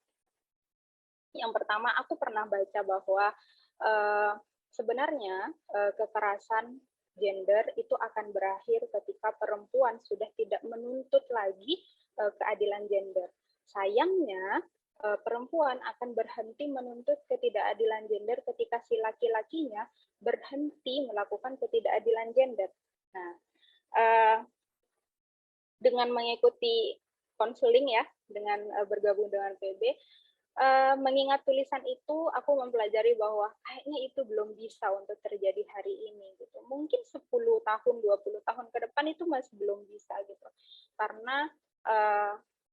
Yang pertama, aku pernah baca bahwa sebenarnya kekerasan gender itu akan berakhir ketika perempuan sudah tidak menuntut lagi keadilan gender. Sayangnya, perempuan akan berhenti menuntut ketidakadilan gender ketika si laki-lakinya berhenti melakukan ketidakadilan gender. Nah, dengan mengikuti konseling ya, dengan bergabung dengan PB, mengingat tulisan itu, aku mempelajari bahwa kayaknya itu belum bisa untuk terjadi hari ini gitu. Mungkin 10 tahun, 20 tahun ke depan itu masih belum bisa gitu. Karena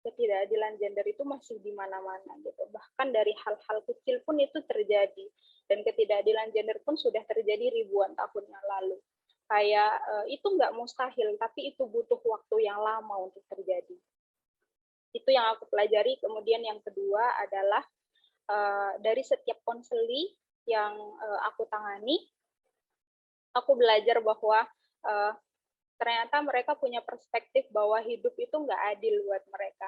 ketidakadilan gender itu masih di mana-mana gitu. Bahkan dari hal-hal kecil pun itu terjadi. Dan ketidakadilan gender pun sudah terjadi ribuan tahun yang lalu. Kayak itu nggak mustahil, tapi itu butuh waktu yang lama untuk terjadi. Itu yang aku pelajari. Kemudian yang kedua adalah dari setiap konseli yang aku tangani, aku belajar bahwa ternyata mereka punya perspektif bahwa hidup itu nggak adil buat mereka.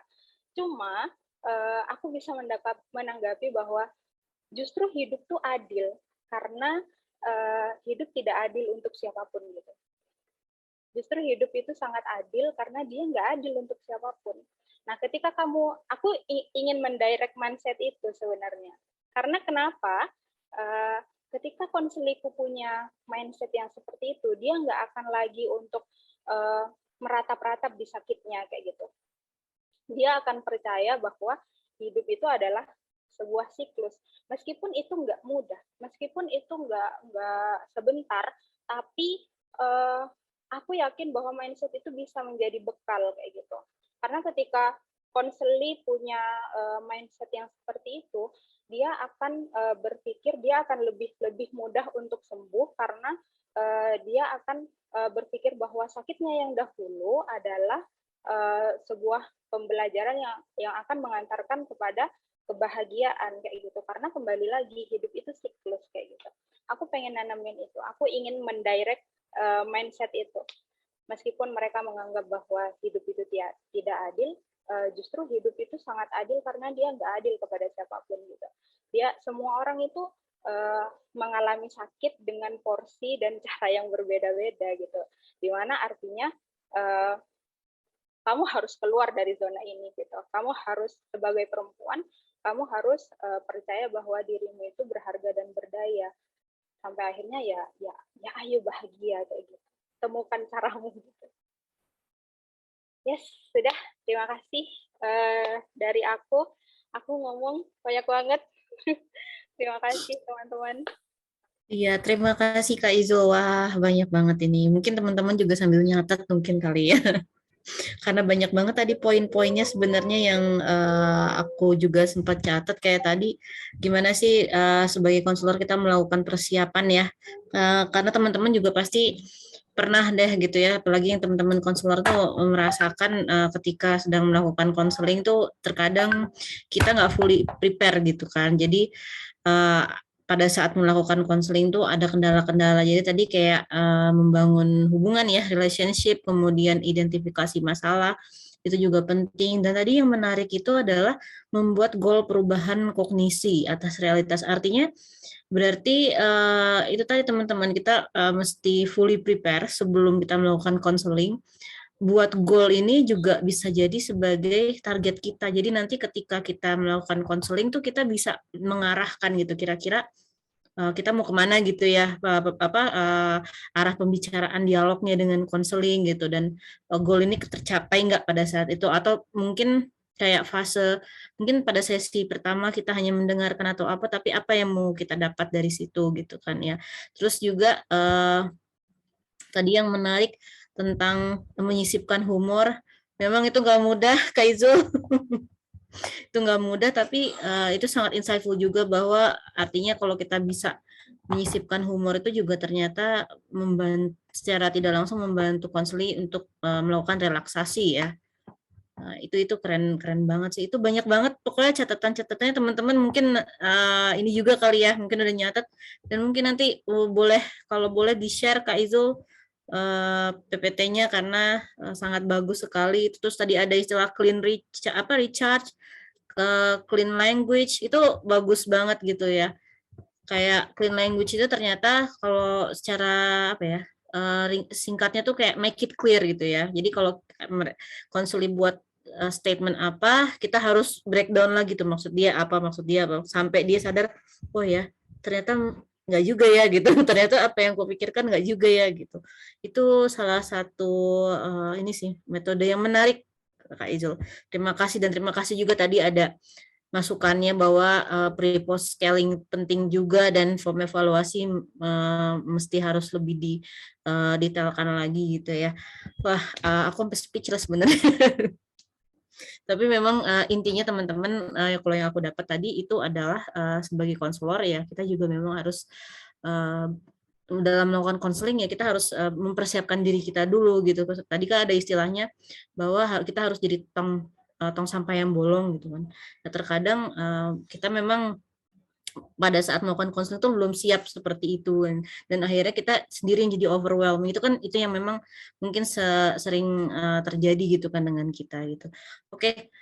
Cuma aku bisa menanggapi bahwa justru hidup tuh adil karena hidup tidak adil untuk siapapun gitu. Justru hidup itu sangat adil karena dia nggak adil untuk siapapun. Nah, ketika aku ingin mendirect mindset itu sebenarnya. Karena kenapa? Ketika konseliku punya mindset yang seperti itu, dia nggak akan lagi untuk meratap-ratap di sakitnya kayak gitu. Dia akan percaya bahwa hidup itu adalah sebuah siklus. Meskipun itu nggak mudah, meskipun itu nggak sebentar, tapi aku yakin bahwa mindset itu bisa menjadi bekal kayak gitu. Karena ketika konseli punya mindset yang seperti itu, dia akan berpikir dia akan lebih mudah untuk sembuh karena dia akan berpikir bahwa sakitnya yang dahulu adalah sebuah pembelajaran yang akan mengantarkan kepada kebahagiaan kayak gitu. Karena kembali lagi hidup itu siklus kayak gitu. Aku pengen nanamin itu. Aku ingin mendirect mindset itu. Meskipun mereka menganggap bahwa hidup itu tidak adil, justru hidup itu sangat adil karena dia nggak adil kepada siapapun gitu. Dia semua orang itu mengalami sakit dengan porsi dan cara yang berbeda-beda gitu. Dimana artinya kamu harus keluar dari zona ini gitu. Kamu harus sebagai perempuan, kamu harus percaya bahwa dirimu itu berharga dan berdaya. Sampai akhirnya ya ayo bahagia kayak gitu. Temukan caramu gitu. Yes, sudah. Terima kasih dari aku. Aku ngomong banyak banget. Terima kasih teman-teman. Iya, terima kasih Kak Izul. Wah, banyak banget ini. Mungkin teman-teman juga sambil nyatet mungkin kali ya. Karena banyak banget tadi poin-poinnya sebenarnya yang aku juga sempat catat kayak tadi gimana sih sebagai konselor kita melakukan persiapan ya. Karena teman-teman juga pasti pernah deh gitu ya, apalagi yang teman-teman konselor tuh merasakan ketika sedang melakukan konseling tuh terkadang kita nggak fully prepare gitu kan. Jadi uh, pada saat melakukan konseling tuh ada kendala-kendala. Jadi tadi kayak membangun hubungan ya, relationship, kemudian identifikasi masalah itu juga penting. Dan tadi yang menarik itu adalah membuat goal perubahan kognisi atas realitas. Artinya berarti itu tadi teman-teman kita mesti fully prepare sebelum kita melakukan konseling. Buat goal ini juga bisa jadi sebagai target kita. Jadi nanti ketika kita melakukan konseling tuh kita bisa mengarahkan gitu kira-kira kita mau kemana gitu ya arah pembicaraan dialognya dengan konseling gitu dan goal ini tercapai nggak pada saat itu atau mungkin kayak fase mungkin pada sesi pertama kita hanya mendengarkan atau apa tapi apa yang mau kita dapat dari situ gitu kan ya terus juga tadi yang menarik tentang menyisipkan humor memang itu nggak mudah Kak Izul Itu nggak mudah, tapi itu sangat insightful juga, bahwa artinya kalau kita bisa menyisipkan humor itu juga ternyata secara tidak langsung membantu konseli untuk melakukan relaksasi ya. Nah, itu keren keren banget sih. Itu banyak banget pokoknya catatan-catatannya teman-teman, mungkin ini juga kali ya, mungkin udah nyatet, dan mungkin nanti boleh, kalau boleh di-share Kak Izul PPT-nya, karena sangat bagus sekali. Terus tadi ada istilah clean recharge, clean language, itu bagus banget gitu ya. Kayak clean language itu ternyata kalau secara apa ya, singkatnya tuh kayak make it clear gitu ya. Jadi kalau konsuli buat statement apa, kita harus breakdown lagi tuh maksud dia apa, sampai dia sadar, oh ya ternyata nggak juga ya gitu. Ternyata apa yang aku pikirkan nggak juga ya gitu. Itu salah satu ini sih metode yang menarik Kak Izul. Terima kasih, dan terima kasih juga tadi ada masukannya bahwa pre-post scaling penting juga, dan form evaluasi mesti harus lebih detailkan lagi gitu ya. Wah, aku sampai speechless sebenarnya. Tapi memang intinya teman-teman, kalau yang aku dapat tadi itu adalah sebagai konselor ya, kita juga memang harus dalam melakukan konseling ya, kita harus mempersiapkan diri kita dulu gitu. Tadi kan ada istilahnya bahwa kita harus jadi tong sampah yang bolong gitu kan. Nah, terkadang kita memang pada saat melakukan konseling itu belum siap seperti itu, dan akhirnya kita sendiri yang jadi overwhelming. Itu kan itu yang memang mungkin sering terjadi gitu kan dengan kita gitu. Oke,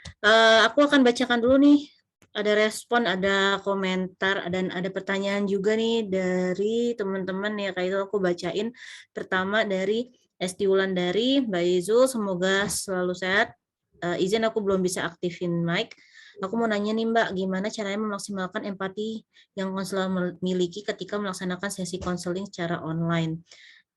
aku akan bacakan dulu nih, ada respon, ada komentar, dan ada pertanyaan juga nih dari teman-teman ya. Kayak itu aku bacain. Pertama dari Esti Wulandari, Mbak Izul, semoga selalu sehat. Izin aku belum bisa aktifin mic. Aku mau nanya nih Mbak, gimana caranya memaksimalkan empati yang konselor miliki ketika melaksanakan sesi konseling secara online?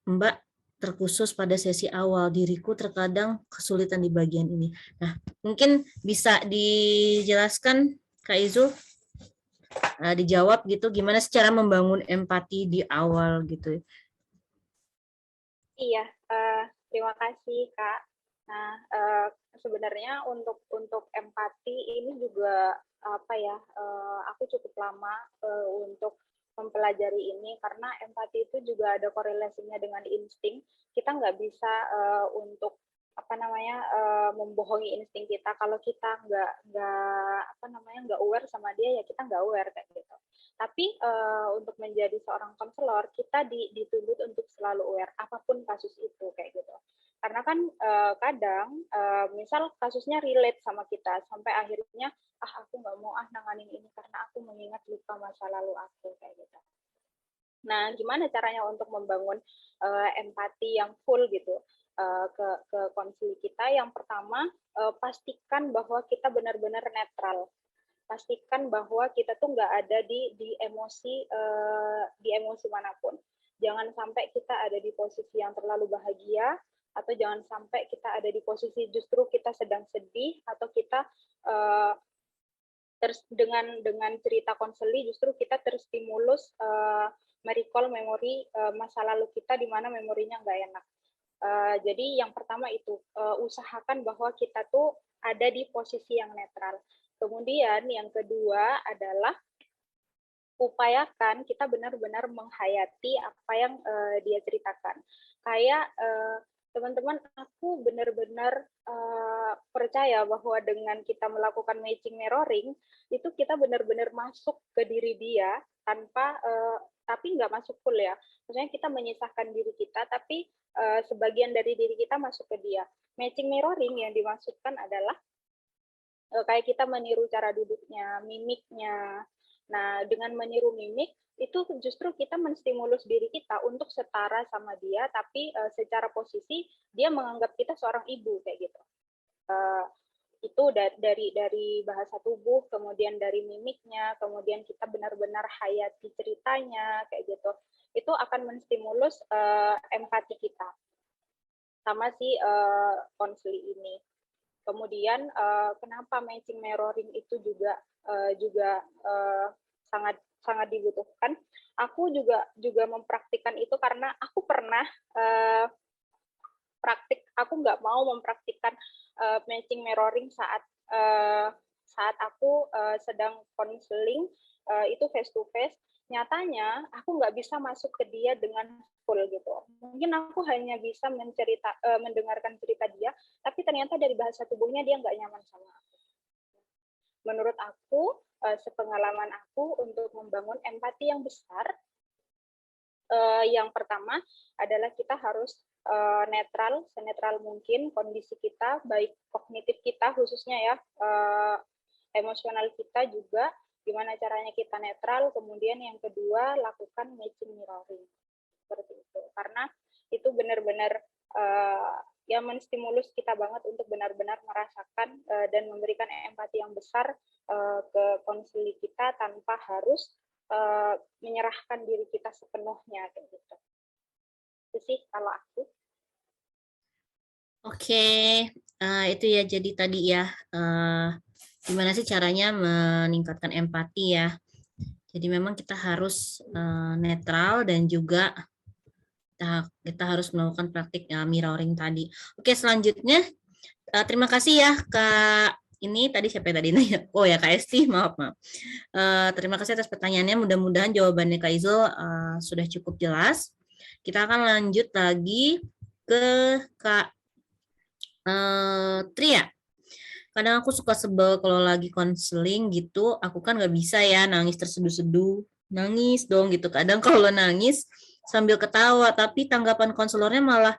Mbak, terkhusus pada sesi awal, diriku terkadang kesulitan di bagian ini. Nah, mungkin bisa dijelaskan Kak Izul, dijawab gitu, gimana secara membangun empati di awal gitu. Iya, terima kasih Kak. Nah, sebenarnya untuk empati ini juga apa ya? Aku cukup lama untuk mempelajari ini, karena empati itu juga ada korelasinya dengan insting. Kita nggak bisa untuk apa namanya membohongi insting kita. Kalau kita nggak aware sama dia, ya kita nggak aware kayak gitu. Tapi untuk menjadi seorang konselor, kita dituntut untuk selalu aware apapun kasus itu kayak gitu. Karena kan kadang misal kasusnya relate sama kita, sampai akhirnya aku nggak mau nanganin ini karena aku mengingat luka masa lalu aku kayak gitu. Nah, gimana caranya untuk membangun empati yang full gitu ke konsili kita? Yang pertama, pastikan bahwa kita benar-benar netral. Pastikan bahwa kita tuh nggak ada di emosi manapun. Jangan sampai kita ada di posisi yang terlalu bahagia, atau jangan sampai kita ada di posisi justru kita sedang sedih, atau kita dengan cerita konseli justru kita terstimulus merecall memori masa lalu kita di mana memorinya nggak enak. Jadi yang pertama itu usahakan bahwa kita tuh ada di posisi yang netral. Kemudian yang kedua adalah upayakan kita benar-benar menghayati apa yang dia ceritakan. Kayak teman-teman, aku benar-benar percaya bahwa dengan kita melakukan matching mirroring, itu kita benar-benar masuk ke diri dia tapi nggak masuk full ya. Maksudnya kita menyisahkan diri kita, tapi sebagian dari diri kita masuk ke dia. Matching mirroring yang dimaksudkan adalah kayak kita meniru cara duduknya, mimiknya. Nah, dengan meniru mimik, itu justru kita menstimulus diri kita untuk setara sama dia, tapi secara posisi dia menganggap kita seorang ibu kayak gitu. Itu dari bahasa tubuh, kemudian dari mimiknya, kemudian kita benar-benar hayati ceritanya kayak gitu. Itu akan menstimulus empati kita sama si konseli ini. Kemudian kenapa matching mirroring itu juga sangat dibutuhkan. Aku juga mempraktikkan itu karena aku pernah aku nggak mau mempraktikkan matching mirroring saat saat aku sedang konseling itu face to face, nyatanya aku nggak bisa masuk ke dia dengan full gitu. Mungkin aku hanya bisa mendengarkan cerita dia, tapi ternyata dari bahasa tubuhnya dia nggak nyaman sama aku. Menurut aku, sepengalaman aku untuk membangun empati yang besar, yang pertama adalah kita harus netral, senetral mungkin kondisi kita, baik kognitif kita khususnya ya, emosional kita juga, gimana caranya kita netral. Kemudian yang kedua, lakukan matching mirroring, seperti itu. Karena itu benar-benar yang menstimulus kita banget untuk benar-benar merasakan dan memberikan empati yang besar ke konseling kita tanpa harus menyerahkan diri kita sepenuhnya kayak gitu. Itu sih kalau aku. Oke, itu ya jadi tadi ya gimana sih caranya meningkatkan empati ya. Jadi memang kita harus netral dan juga kita harus melakukan praktik mirroring tadi. Oke, selanjutnya terima kasih ya Kak. Ini tadi siapa yang tadi nanya? Oh ya Kak Esti, maaf. Terima kasih atas pertanyaannya. Mudah-mudahan jawabannya Kak Izul sudah cukup jelas. Kita akan lanjut lagi ke Kak Tria. Kadang aku suka sebel kalau lagi konseling gitu. Aku kan nggak bisa ya nangis terseduh-seduh. Nangis dong gitu. Kadang kalau nangis sambil ketawa, tapi tanggapan konselornya malah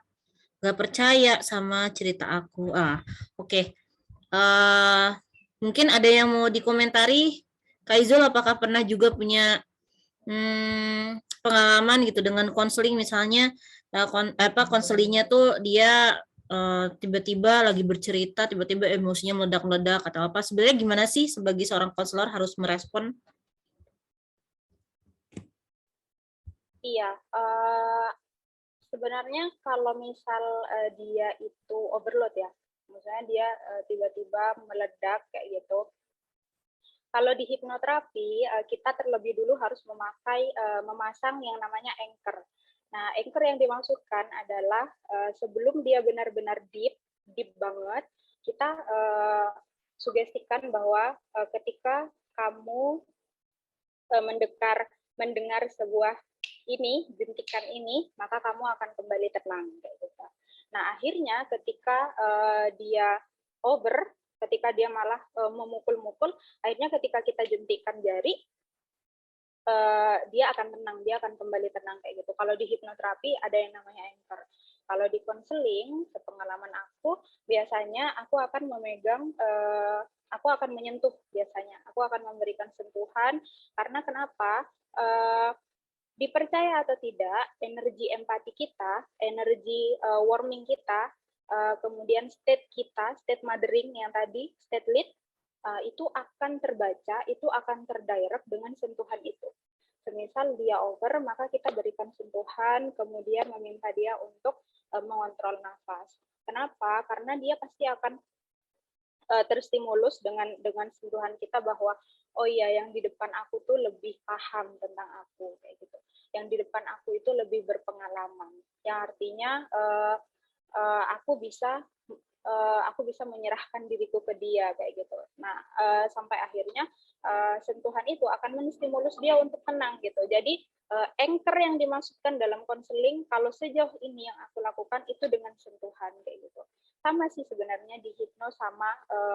nggak percaya sama cerita aku. Oke. Mungkin ada yang mau dikomentari, Kak Izul, apakah pernah juga punya pengalaman gitu dengan konseling, misalnya konselingnya tuh dia tiba-tiba lagi bercerita, tiba-tiba emosinya meledak-meledak atau apa? Sebenarnya gimana sih sebagai seorang konselor harus merespon? Iya, sebenarnya kalau misal dia itu overload ya, misalnya dia tiba-tiba meledak kayak gitu. Kalau di hipnoterapi, kita terlebih dulu harus memasang yang namanya anchor. Nah, anchor yang dimaksudkan adalah sebelum dia benar-benar deep banget, kita sugestikan bahwa ketika kamu mendengar sebuah jentikan ini, maka kamu akan kembali tenang kayak gitu. Nah, akhirnya ketika dia over, ketika dia malah memukul-mukul, akhirnya ketika kita jentikan jari, dia akan tenang, dia akan kembali tenang kayak gitu. Kalau di hipnoterapi ada yang namanya anchor. Kalau di konseling, sepengalaman aku, biasanya aku akan memegang, aku akan menyentuh biasanya. Aku akan memberikan sentuhan, karena kenapa? Dipercaya atau tidak, energi empati kita, energi warming kita, kemudian state kita, state mothering yang tadi, state lead, itu akan terbaca, itu akan terdirect dengan sentuhan itu. Semisal dia over, maka kita berikan sentuhan, kemudian meminta dia untuk mengontrol nafas. Kenapa? Karena dia pasti akan terstimulus dengan sentuhan kita bahwa oh iya, yang di depan aku tuh lebih paham tentang aku kayak gitu. Yang di depan aku itu lebih berpengalaman. Yang artinya aku bisa menyerahkan diriku ke dia kayak gitu. Nah, sampai akhirnya sentuhan itu akan menstimulus dia untuk tenang gitu. Jadi anchor yang dimaksudkan dalam konseling, kalau sejauh ini yang aku lakukan itu dengan sentuhan kayak gitu. Sama sih sebenarnya di hipno sama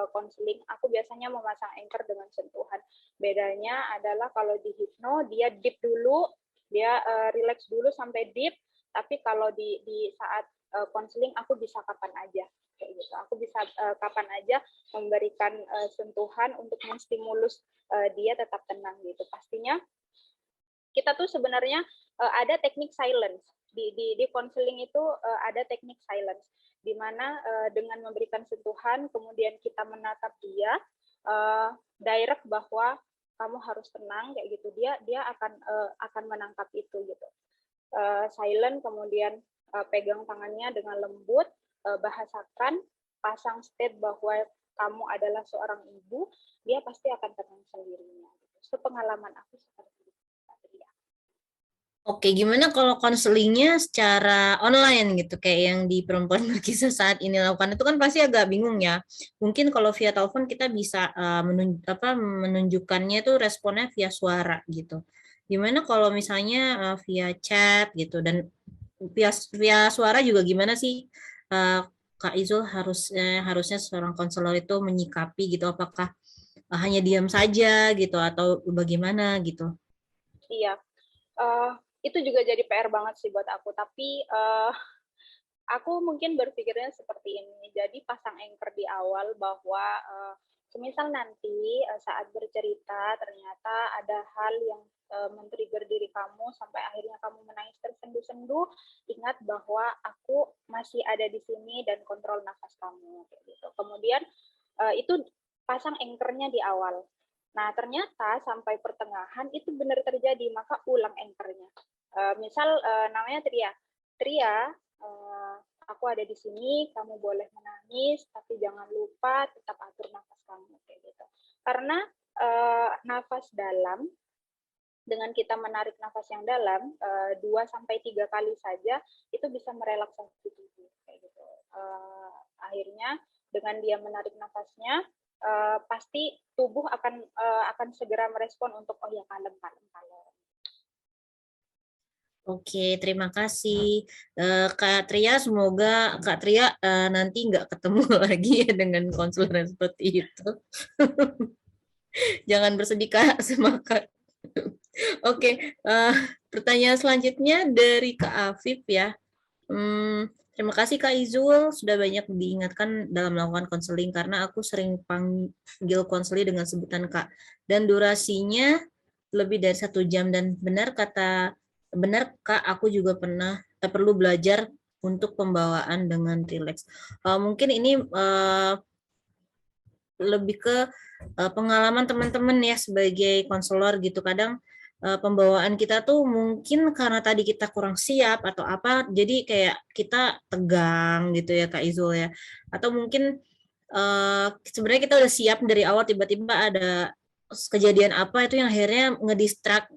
konseling, aku biasanya memasang anchor dengan sentuhan. Bedanya adalah kalau di hipno dia deep dulu, dia relax dulu sampai deep, tapi kalau di saat konseling aku bisa kapan aja kayak gitu. Aku bisa kapan aja memberikan sentuhan untuk menstimulus dia tetap tenang gitu. Pastinya kita tuh sebenarnya ada teknik silence di konseling itu, ada teknik silence di mana dengan memberikan sentuhan kemudian kita menatap dia, direct bahwa kamu harus tenang kayak gitu, dia akan menangkap itu gitu. Silent, kemudian pegang tangannya dengan lembut, bahasakan, pasang state bahwa kamu adalah seorang ibu, dia pasti akan tenang sendirinya. Sepengalaman aku seperti itu. Oke, gimana kalau konselingnya secara online gitu, kayak yang di perempuan berkisah saat ini lakukan itu kan pasti agak bingung ya. Mungkin kalau via telepon kita bisa menunjukkannya tuh responnya via suara gitu. Gimana kalau misalnya via chat gitu dan via via suara juga gimana sih eh, Kak Izul harusnya seorang konselor itu menyikapi gitu, apakah hanya diam saja gitu atau bagaimana gitu? Iya, eh, itu juga jadi PR banget sih buat aku. Tapi aku mungkin berpikirnya seperti ini. Jadi pasang anchor di awal bahwa semisal nanti saat bercerita ternyata ada hal yang men-trigger diri kamu sampai akhirnya kamu menangis tersendu-sendu, ingat bahwa aku masih ada di sini dan kontrol nafas kamu kayak gitu. Kemudian itu pasang anchornya di awal. Nah, ternyata sampai pertengahan itu benar terjadi, maka ulang anchornya. Misal namanya Tria. Tria, aku ada di sini, kamu boleh menangis, tapi jangan lupa tetap atur nafas kamu kayak gitu. Karena nafas dalam, dengan kita menarik nafas yang dalam 2-3 kali saja itu bisa merelaksasi tubuh kayak gitu. Akhirnya dengan dia menarik nafasnya pasti tubuh akan segera merespon untuk oh ya kalem kalem kalem. Oke, terima kasih Kak Tria. Semoga Kak Tria nanti nggak ketemu lagi ya dengan konselor seperti itu. Jangan bersedih Kak, semangat. Oke, pertanyaan selanjutnya dari Kak Afif ya. Terima kasih Kak Izul sudah banyak diingatkan dalam melakukan konseling karena aku sering panggil konseling dengan sebutan Kak dan durasinya lebih dari 1 jam dan benar Kak aku juga pernah perlu belajar untuk pembawaan dengan rileks. Mungkin ini lebih ke pengalaman teman-teman ya sebagai konselor gitu. Kadang pembawaan kita tuh mungkin karena tadi kita kurang siap atau apa, jadi kayak kita tegang gitu ya Kak Izul ya. Atau mungkin sebenarnya kita udah siap dari awal, tiba-tiba ada kejadian apa itu yang akhirnya ngedistract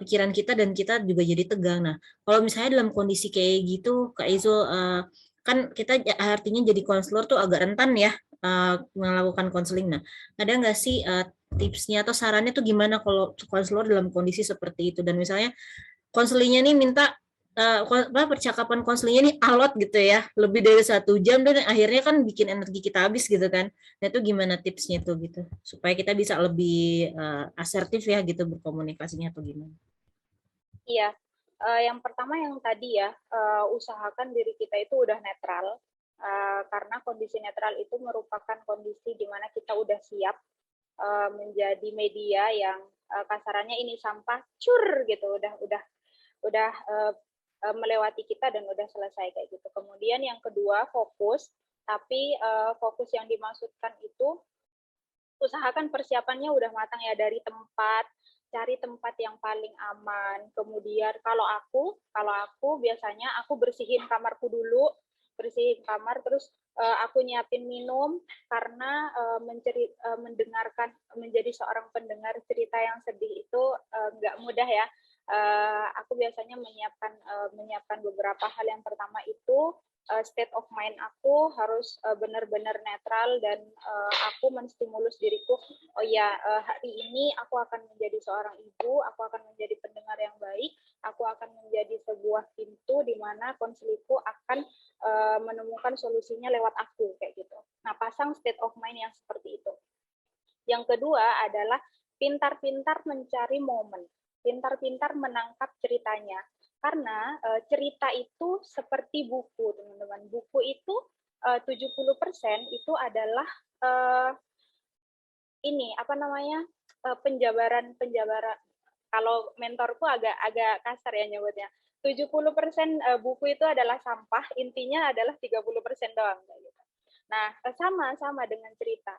pikiran kita dan kita juga jadi tegang. Nah, kalau misalnya dalam kondisi kayak gitu, Kak Izul, kan kita artinya jadi konselor tuh agak rentan ya melakukan konseling. Nah, ada nggak sih tipsnya atau sarannya tuh gimana kalau konselor dalam kondisi seperti itu? Dan misalnya konselingnya nih minta percakapan konselingnya nih alot gitu ya, lebih dari 1 jam dan akhirnya kan bikin energi kita habis gitu kan. Nah itu gimana tipsnya tuh gitu supaya kita bisa lebih asertif ya gitu berkomunikasinya atau gimana? Iya, yang pertama yang tadi ya, usahakan diri kita itu udah netral, karena kondisi netral itu merupakan kondisi di mana kita udah siap menjadi media yang kasarannya ini sampah cur gitu, udah melewati kita dan udah selesai kayak gitu. Kemudian yang kedua fokus, tapi fokus yang dimaksudkan itu usahakan persiapannya udah matang ya, dari tempat, cari tempat yang paling aman. Kemudian kalau aku biasanya aku bersihin kamarku dulu, bersihin kamar, terus aku nyiapin minum karena mendengarkan, menjadi seorang pendengar cerita yang sedih itu nggak mudah ya. Aku biasanya menyiapkan beberapa hal. Yang pertama itu state of mind aku harus benar-benar netral dan aku menstimulus diriku, oh ya hari ini aku akan menjadi seorang ibu, aku akan menjadi pendengar yang baik, aku akan menjadi sebuah pintu di mana konselingku akan menemukan solusinya lewat aku kayak gitu. Nah, pasang state of mind yang seperti itu. Yang kedua adalah pintar-pintar mencari momen, pintar-pintar menangkap ceritanya. Karena cerita itu seperti buku, teman-teman. Buku itu 70% itu adalah ini apa namanya? Penjabaran. Kalau mentorku agak kasar ya nyebutnya. 70% buku itu adalah sampah, intinya adalah 30% doang gitu. Nah, sama dengan cerita.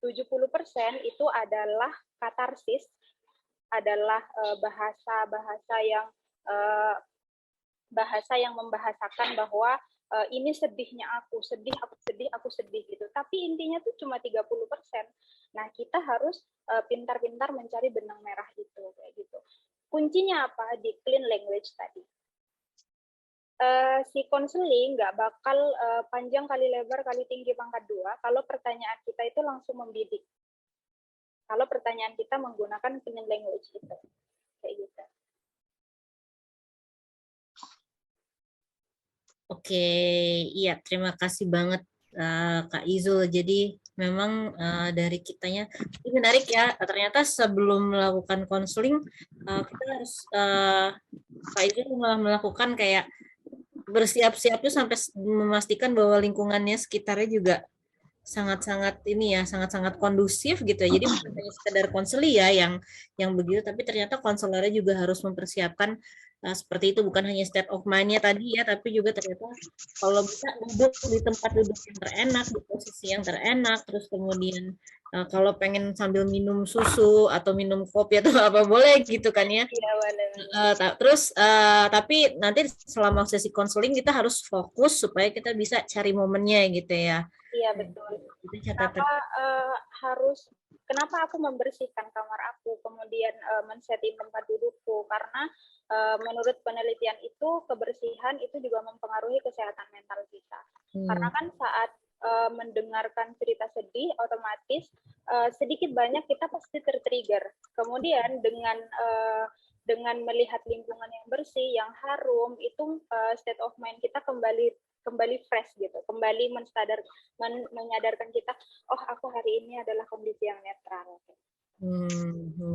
70% itu adalah katarsis, adalah bahasa-bahasa yang uh, bahasa yang membahasakan bahwa ini sedihnya aku sedih, aku sedih, aku sedih gitu. Tapi intinya tuh cuma 30%. Nah, kita harus pintar-pintar mencari benang merah itu kayak gitu. kuncinya apa? Di clean language tadi. Si konseling nggak bakal panjang kali lebar kali tinggi pangkat 2 kalau pertanyaan kita itu langsung membidik. Kalau pertanyaan kita menggunakan clean language itu. Kayak gitu. Oke, iya terima kasih banget Kak Izul. Jadi memang dari kitanya ini menarik ya. Ternyata sebelum melakukan konseling kita harus Kak Izul malah melakukan kayak bersiap-siap tuh sampai memastikan bahwa lingkungannya sekitarnya juga sangat-sangat ini ya, sangat-sangat kondusif gitu ya. Jadi bukan hanya sekedar konseli ya yang begitu, tapi ternyata konselornya juga harus mempersiapkan seperti itu, bukan hanya state of mind-nya tadi ya, tapi juga ternyata kalau bisa duduk di tempat duduk yang terenak, di posisi yang terenak, terus kemudian kalau pengen sambil minum susu atau minum kopi atau apa boleh gitu kan ya. Iya, boleh. Terus tapi nanti selama sesi konseling kita harus fokus supaya kita bisa cari momennya gitu ya. Iya, betul. Itu catatan. Kenapa aku membersihkan kamar aku, kemudian men-setting tempat dudukku, karena menurut penelitian itu kebersihan itu juga mempengaruhi kesehatan mental kita. Karena kan saat mendengarkan cerita sedih, otomatis sedikit banyak kita pasti tertrigger. Kemudian dengan melihat lingkungan yang bersih, yang harum, itu state of mind kita kembali fresh gitu, kembali menyadarkan kita, oh aku hari ini adalah kondisi yang netral.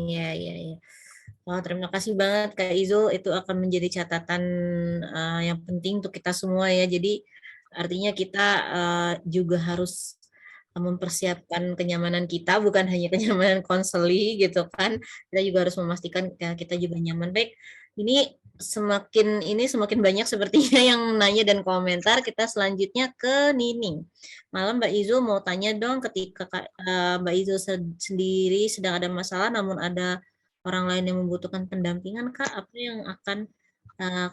Iya, iya, iya. Oh, terima kasih banget Kak Izul. Itu akan menjadi catatan yang penting untuk kita semua ya. Jadi artinya kita juga harus mempersiapkan kenyamanan kita, bukan hanya kenyamanan konseli gitu kan. Kita juga harus memastikan kita juga nyaman. Baik, ini semakin banyak sepertinya yang nanya dan komentar. Kita selanjutnya ke Nining. Malam Mbak Izul mau tanya dong, ketika Mbak Izul sendiri sedang ada masalah namun ada orang lain yang membutuhkan pendampingan, Kak, apa yang akan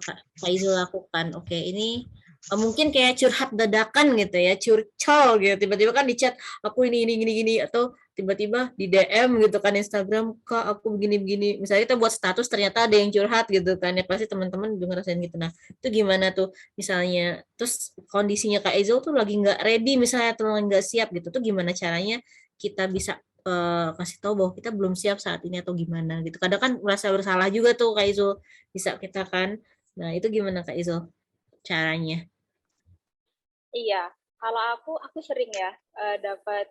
Kak Izul lakukan? Oke, ini mungkin kayak curhat dadakan gitu ya, curcol gitu. Tiba-tiba kan di chat, aku ini gini atau tiba-tiba di DM gitu kan Instagram, Kak aku begini-begini. Misalnya kita buat status ternyata ada yang curhat gitu kan. Ya pasti teman-teman juga ngerasain gitu. Nah, itu gimana tuh misalnya terus kondisinya Kak Izul tuh lagi nggak ready misalnya atau lagi nggak siap gitu tuh gimana caranya kita bisa kasih tahu bahwa kita belum siap saat ini atau gimana gitu. Kadang kan merasa bersalah juga tuh Kak Izul, bisa kita kan. Nah, itu gimana Kak Izul caranya? Iya, kalau aku sering ya dapat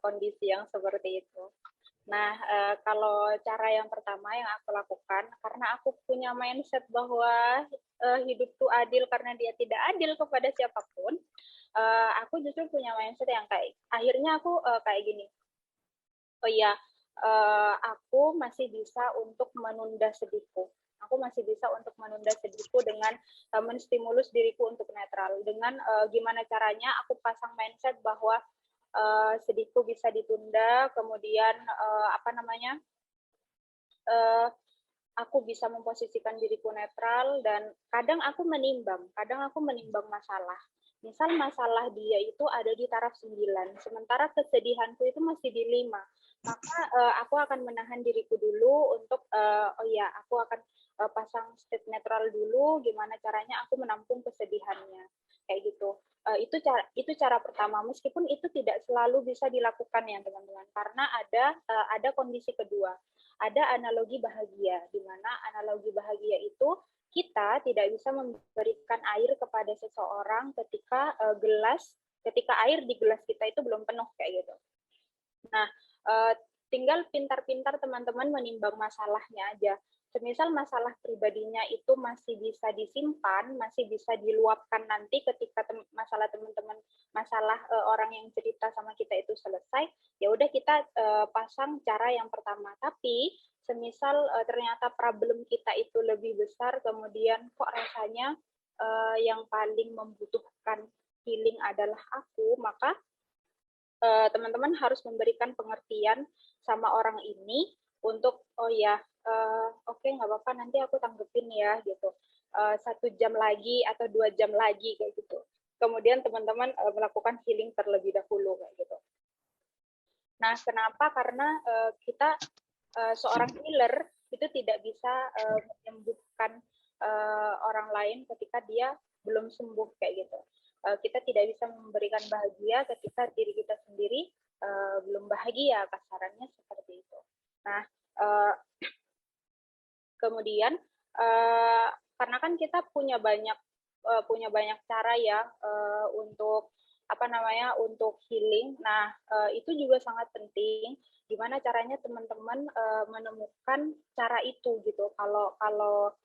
kondisi yang seperti itu. Nah, kalau cara yang pertama yang aku lakukan, karena aku punya mindset bahwa hidup itu adil karena dia tidak adil kepada siapapun, aku justru punya mindset yang kayak, akhirnya aku kayak gini, oh iya, aku masih bisa untuk menunda sedihku. Aku masih bisa untuk menunda sedihku dengan menstimulus diriku untuk netral. Dengan gimana caranya aku pasang mindset bahwa sedihku bisa ditunda, kemudian aku bisa memposisikan diriku netral, dan kadang aku menimbang masalah. Misal masalah dia itu ada di taraf 9, sementara kesedihanku itu masih di 5. Maka aku akan menahan diriku dulu untuk aku akan pasang state netral dulu, gimana caranya aku menampung kesedihannya. Kayak gitu. Itu cara pertama, meskipun itu tidak selalu bisa dilakukan ya teman-teman, karena ada kondisi kedua, ada analogi bahagia, di mana analogi bahagia itu kita tidak bisa memberikan air kepada seseorang ketika air di gelas kita itu belum penuh kayak gitu. Nah, tinggal pintar-pintar teman-teman menimbang masalahnya aja. Semisal masalah pribadinya itu masih bisa disimpan, masih bisa diluapkan nanti ketika masalah teman-teman, masalah orang yang cerita sama kita itu selesai, ya udah kita pasang cara yang pertama. Tapi semisal ternyata problem kita itu lebih besar, kemudian kok rasanya yang paling membutuhkan healing adalah aku, maka teman-teman harus memberikan pengertian sama orang ini untuk oke, nggak apa-apa, nanti aku tanggepin ya gitu, 1 jam lagi atau 2 jam lagi kayak gitu. Kemudian teman-teman melakukan healing terlebih dahulu kayak gitu. Nah, kenapa? Karena kita seorang healer itu itu tidak bisa menyembuhkan orang lain ketika dia belum sembuh kayak gitu. Kita tidak bisa memberikan bahagia ketika diri kita sendiri belum bahagia, kasarannya seperti itu. Nah, kemudian karena kan kita punya banyak cara ya untuk untuk healing. Nah, itu juga sangat penting. Gimana caranya teman-teman menemukan cara itu gitu. Kalau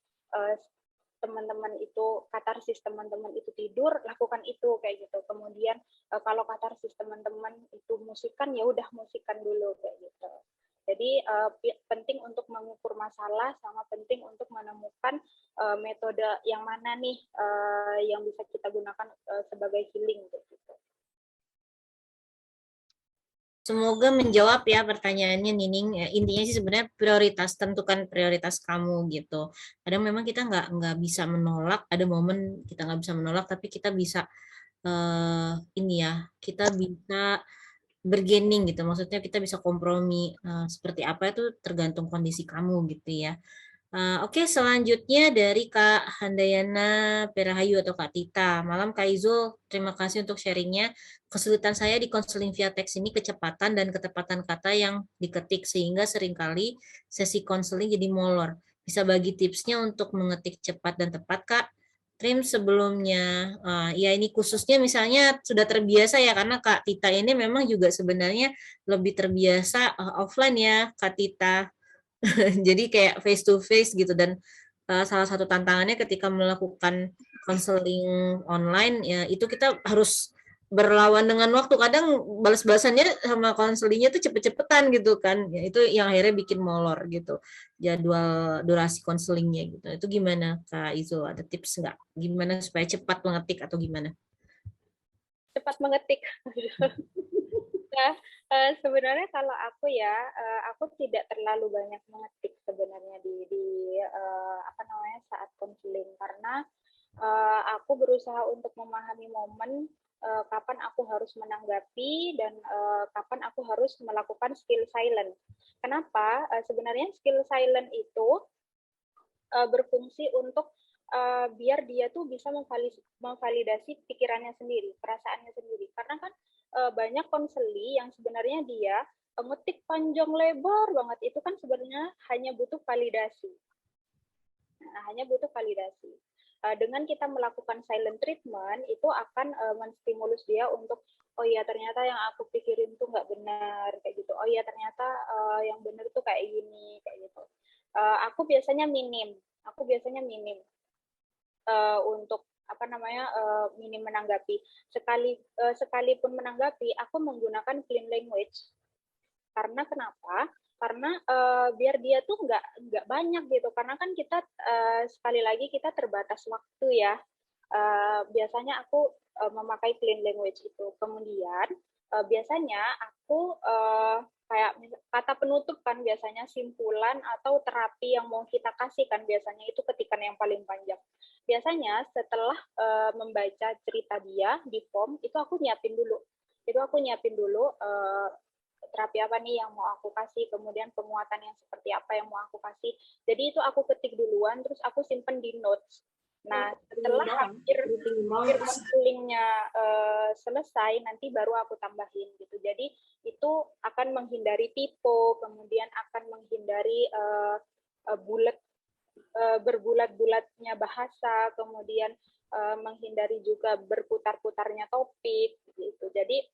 teman-teman itu katarsis, teman-teman itu tidur, lakukan itu kayak gitu. Kemudian kalau katarsis teman-teman itu musikan, ya udah musikan dulu kayak gitu. Jadi penting untuk mengukur masalah, sama penting untuk menemukan metode yang mana nih yang bisa kita gunakan sebagai healing gitu. Semoga menjawab ya pertanyaannya Nining. Ya, intinya sih sebenarnya tentukan prioritas kamu gitu. Kadang memang kita nggak bisa menolak, ada momen kita nggak bisa menolak, tapi kita bisa kita bisa bergening gitu. Maksudnya kita bisa kompromi seperti apa itu tergantung kondisi kamu gitu ya. Oke, selanjutnya dari Kak Handayana Perahayu atau Kak Tita. Malam Kak Izul, terima kasih untuk sharingnya. Kesulitan saya di konseling via teks ini kecepatan dan ketepatan kata yang diketik, sehingga seringkali sesi konseling jadi molor. Bisa bagi tipsnya untuk mengetik cepat dan tepat, Kak? Trim sebelumnya, ya ini khususnya misalnya sudah terbiasa ya, karena Kak Tita ini memang juga sebenarnya lebih terbiasa offline ya, Kak Tita. Jadi kayak face to face gitu, dan salah satu tantangannya ketika melakukan konseling online ya itu kita harus berlawan dengan waktu. Kadang balas-balasannya sama konselingnya tuh cepet-cepetan gitu kan. Ya, itu yang akhirnya bikin molor gitu jadwal durasi konselingnya gitu. Itu gimana Kak Izo? Ada tips nggak? Gimana supaya cepat mengetik atau gimana? Cepat mengetik. Nah, sebenarnya kalau aku ya, aku tidak terlalu banyak mengetik sebenarnya di saat konseling, karena aku berusaha untuk memahami momen kapan aku harus menanggapi dan kapan aku harus melakukan skill silent. Kenapa? Sebenarnya skill silent itu berfungsi untuk biar dia tuh bisa memvalidasi pikirannya sendiri, perasaannya sendiri. Karena kan banyak konseli yang sebenarnya dia ngetik panjang lebar banget, itu kan sebenarnya hanya butuh validasi. Nah, hanya butuh validasi. Dengan kita melakukan silent treatment, itu akan menstimulus dia untuk, oh iya ternyata yang aku pikirin tuh nggak benar, kayak gitu. Oh iya ternyata yang benar tuh kayak gini, kayak gitu. Aku biasanya minim untuk minim menanggapi. Sekalipun menanggapi, aku menggunakan clean language. Karena kenapa? Karena biar dia tuh nggak banyak gitu. Karena kan kita sekali lagi kita terbatas waktu ya. Biasanya aku memakai clean language itu. Kemudian biasanya aku kayak kata penutup kan, biasanya simpulan atau terapi yang mau kita kasih kan, biasanya itu ketikan yang paling panjang. Biasanya setelah membaca cerita dia di form, itu aku nyiapin dulu terapi apa nih yang mau aku kasih, kemudian penguatan yang seperti apa yang mau aku kasih. Jadi itu aku ketik duluan, terus aku simpen di notes. Nah, setelah hampir konselingnya selesai, nanti baru aku tambahin gitu. Jadi itu akan menghindari typo, kemudian akan menghindari berbulat-bulatnya bahasa, kemudian menghindari juga berputar-putarnya topik gitu. Jadi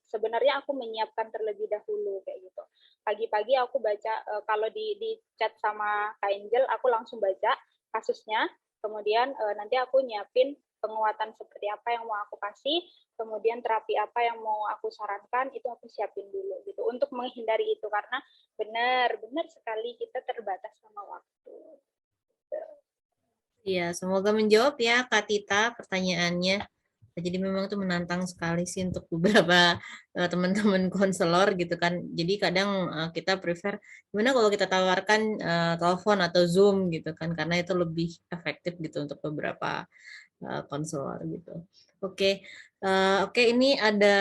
sebenarnya aku menyiapkan terlebih dahulu kayak gitu. Pagi-pagi aku baca, kalau di chat sama Kak Angel, aku langsung baca kasusnya, kemudian nanti aku nyiapin penguatan seperti apa yang mau aku kasih, kemudian terapi apa yang mau aku sarankan, itu aku siapin dulu gitu, untuk menghindari itu, karena benar-benar sekali kita terbatas sama waktu. Iya, semoga menjawab ya Kak Tita pertanyaannya. Jadi memang itu menantang sekali sih untuk beberapa teman-teman konselor gitu kan. Jadi kadang kita prefer gimana kalau kita tawarkan telepon atau Zoom gitu kan, karena itu lebih efektif gitu untuk beberapa konselor gitu. Oke, ini ada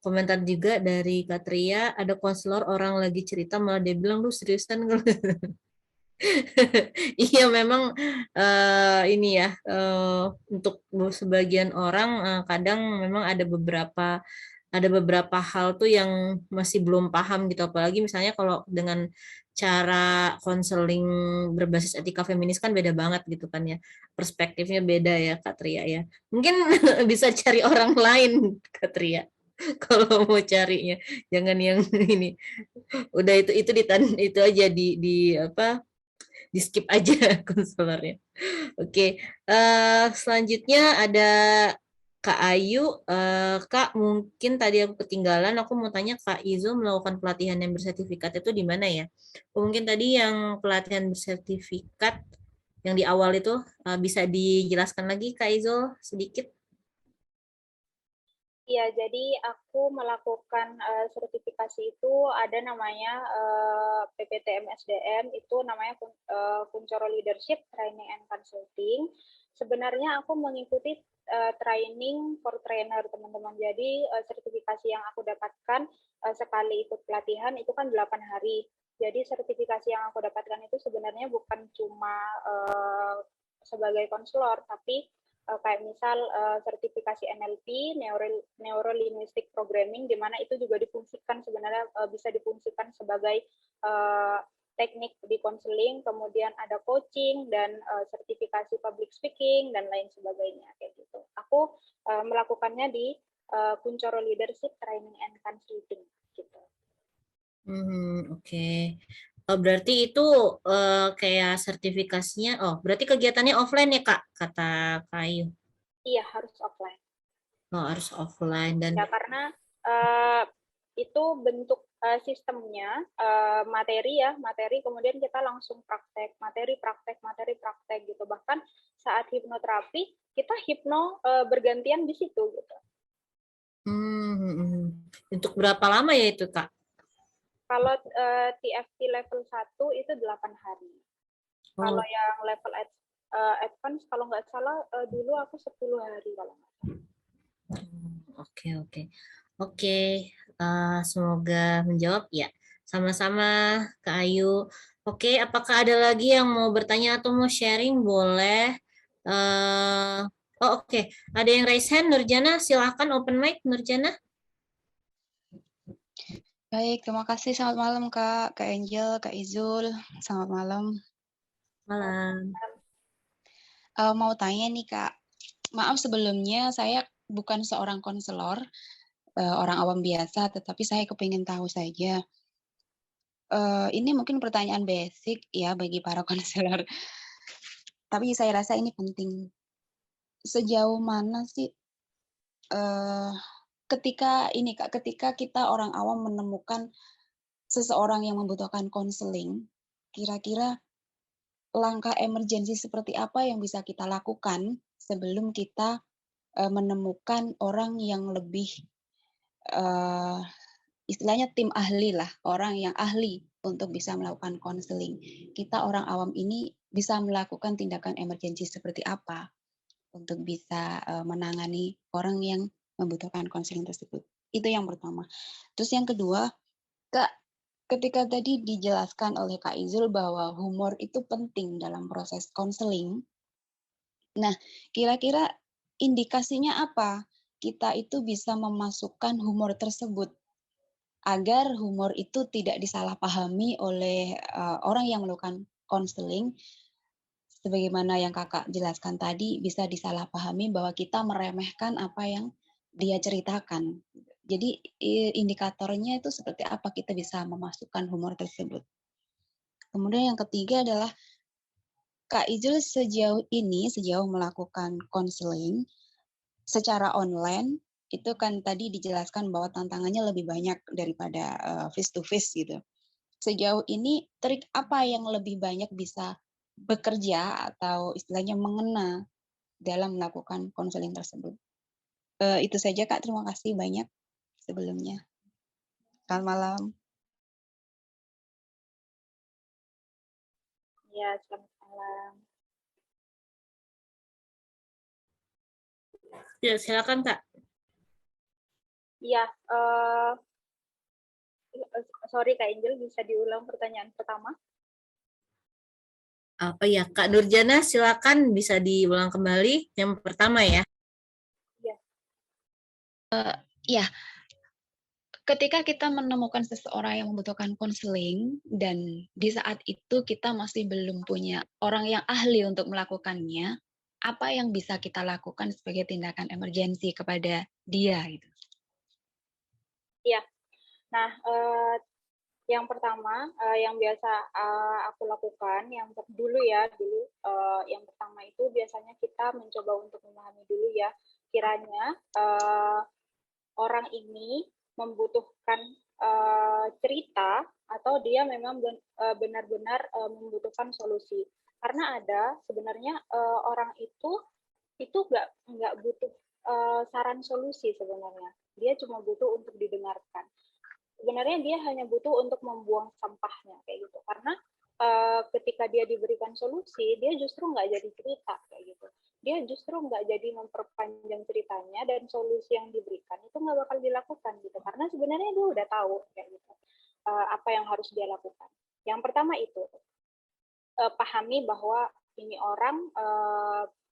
komentar juga dari Kak Tria, ada konselor orang lagi cerita malah dia bilang, lu seriusan nggak?" Iya memang ini ya untuk sebagian orang kadang memang ada beberapa hal tuh yang masih belum paham gitu, apalagi misalnya kalau dengan cara konseling berbasis etika feminis kan beda banget gitu kan ya, perspektifnya beda ya Kak Tria ya, mungkin bisa cari orang lain Kak Tria kalau mau carinya, jangan yang ini, udah itu aja di apa, di skip aja konselornya. Oke, selanjutnya ada Kak Ayu. Kak, mungkin tadi aku ketinggalan. Aku mau tanya Kak Izo melakukan pelatihan yang bersertifikat itu di mana ya? Mungkin tadi yang pelatihan bersertifikat yang di awal itu bisa dijelaskan lagi Kak Izo sedikit? Iya, jadi aku melakukan sertifikasi itu ada namanya PPTM-SDM, itu namanya Kuncoro Leadership Training and Consulting. Sebenarnya aku mengikuti training for trainer, teman-teman. Jadi sertifikasi yang aku dapatkan sekali ikut pelatihan itu kan 8 hari. Jadi sertifikasi yang aku dapatkan itu sebenarnya bukan cuma sebagai konselor, tapi kayak misal sertifikasi NLP, Neuro Linguistic Programming, di mana itu juga difungsikan sebenarnya bisa difungsikan sebagai teknik di konseling, kemudian ada coaching dan sertifikasi public speaking dan lain sebagainya kayak gitu. Aku melakukannya di Kuncoro Leadership Training and Consulting gitu. Oke. Oh, berarti itu kayak sertifikasinya. Oh, berarti kegiatannya offline ya Kak, kata Kak Ayu. Iya, harus offline. Oh, harus offline dan Ya, karena itu bentuk sistemnya materi ya, materi kemudian kita langsung praktek, materi praktek gitu. Bahkan saat hipnoterapi kita bergantian di situ gitu. Untuk berapa lama ya itu Kak? Kalau TFT level 1 itu 8 hari. Kalau Oh, yang level advance kalau nggak salah dulu aku 10 hari kalau nggak salah. oke oke. Oke, semoga menjawab ya. Sama-sama Kak Ayu. Oke, apakah ada lagi yang mau bertanya atau mau sharing? Boleh. Eh, oh oke, ada yang raise hand. Nurjana, silahkan open mic Nurjana. Baik, terima kasih. Selamat malam, Kak Angel, Kak Izul. Selamat malam. Malam. Mau tanya nih, Kak. Maaf sebelumnya, saya bukan seorang konselor, orang awam biasa, tetapi saya kepingin tahu saja. Ini mungkin pertanyaan basic ya bagi para konselor, tapi saya rasa ini penting. Sejauh mana sih ketika kita orang awam menemukan seseorang yang membutuhkan konseling, kira-kira langkah emergensi seperti apa yang bisa kita lakukan sebelum kita menemukan orang yang lebih istilahnya tim ahli lah, orang yang ahli untuk bisa melakukan konseling. Kita orang awam ini bisa melakukan tindakan emergensi seperti apa untuk bisa menangani orang yang membutuhkan konseling tersebut. Itu yang pertama. Terus yang kedua, Kak, ketika tadi dijelaskan oleh Kak Izul bahwa humor itu penting dalam proses konseling. Nah, kira-kira indikasinya apa? Kita itu bisa memasukkan humor tersebut agar humor itu tidak disalahpahami oleh orang yang melakukan konseling. Sebagaimana yang Kakak jelaskan tadi, bisa disalahpahami bahwa kita meremehkan apa yang dia ceritakan. Jadi indikatornya itu seperti apa kita bisa memasukkan humor tersebut. Kemudian yang ketiga adalah Kak Ijul sejauh melakukan konseling secara online, itu kan tadi dijelaskan bahwa tantangannya lebih banyak daripada face to face gitu. Sejauh ini trik apa yang lebih banyak bisa bekerja atau istilahnya mengena dalam melakukan konseling tersebut? Itu saja Kak, terima kasih banyak sebelumnya. Selamat malam. Ya, selamat malam. Ya, silakan Kak. Ya, sorry Kak Angel, bisa diulang pertanyaan pertama? Apa ya, Kak Nurjana, silakan bisa diulang kembali yang pertama ya. Ya, Ya, ketika kita menemukan seseorang yang membutuhkan konseling dan di saat itu kita masih belum punya orang yang ahli untuk melakukannya, apa yang bisa kita lakukan sebagai tindakan emergensi kepada dia gitu? ya. Nah, yang pertama yang biasa aku lakukan, yang pertama itu biasanya kita mencoba untuk memahami dulu ya, kiranya orang ini membutuhkan cerita atau dia memang benar-benar membutuhkan solusi. Karena ada sebenarnya orang itu nggak butuh saran solusi sebenarnya. Dia cuma butuh untuk didengarkan. Sebenarnya dia hanya butuh untuk membuang sampahnya kayak gitu. Karena ketika dia diberikan solusi, dia justru nggak jadi cerita kayak gitu. Dia justru nggak jadi memperpanjang ceritanya, dan solusi yang diberikan itu nggak bakal dilakukan gitu. Karena sebenarnya dia udah tahu kayak gitu apa yang harus dia lakukan. Yang pertama itu pahami bahwa ini orang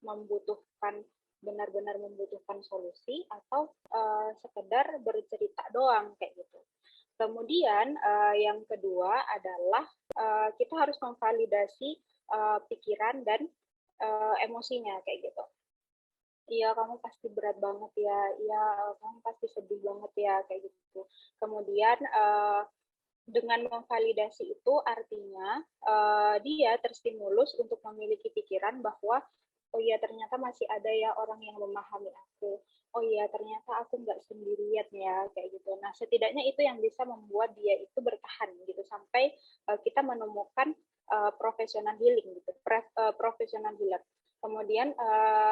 membutuhkan benar-benar membutuhkan solusi atau sekedar bercerita doang kayak gitu. Kemudian yang kedua adalah kita harus memvalidasi pikiran dan emosinya kayak gitu. Iya, kamu pasti berat banget ya. Iya, kamu pasti sedih banget ya kayak gitu. Kemudian dengan memvalidasi itu artinya dia terstimulus untuk memiliki pikiran bahwa oh iya ternyata masih ada ya orang yang memahami aku. Oh iya ternyata aku nggak sendirian ya kayak gitu. Nah setidaknya itu yang bisa membuat dia itu bertahan gitu sampai kita menemukan professional healing gitu, professional healer. Kemudian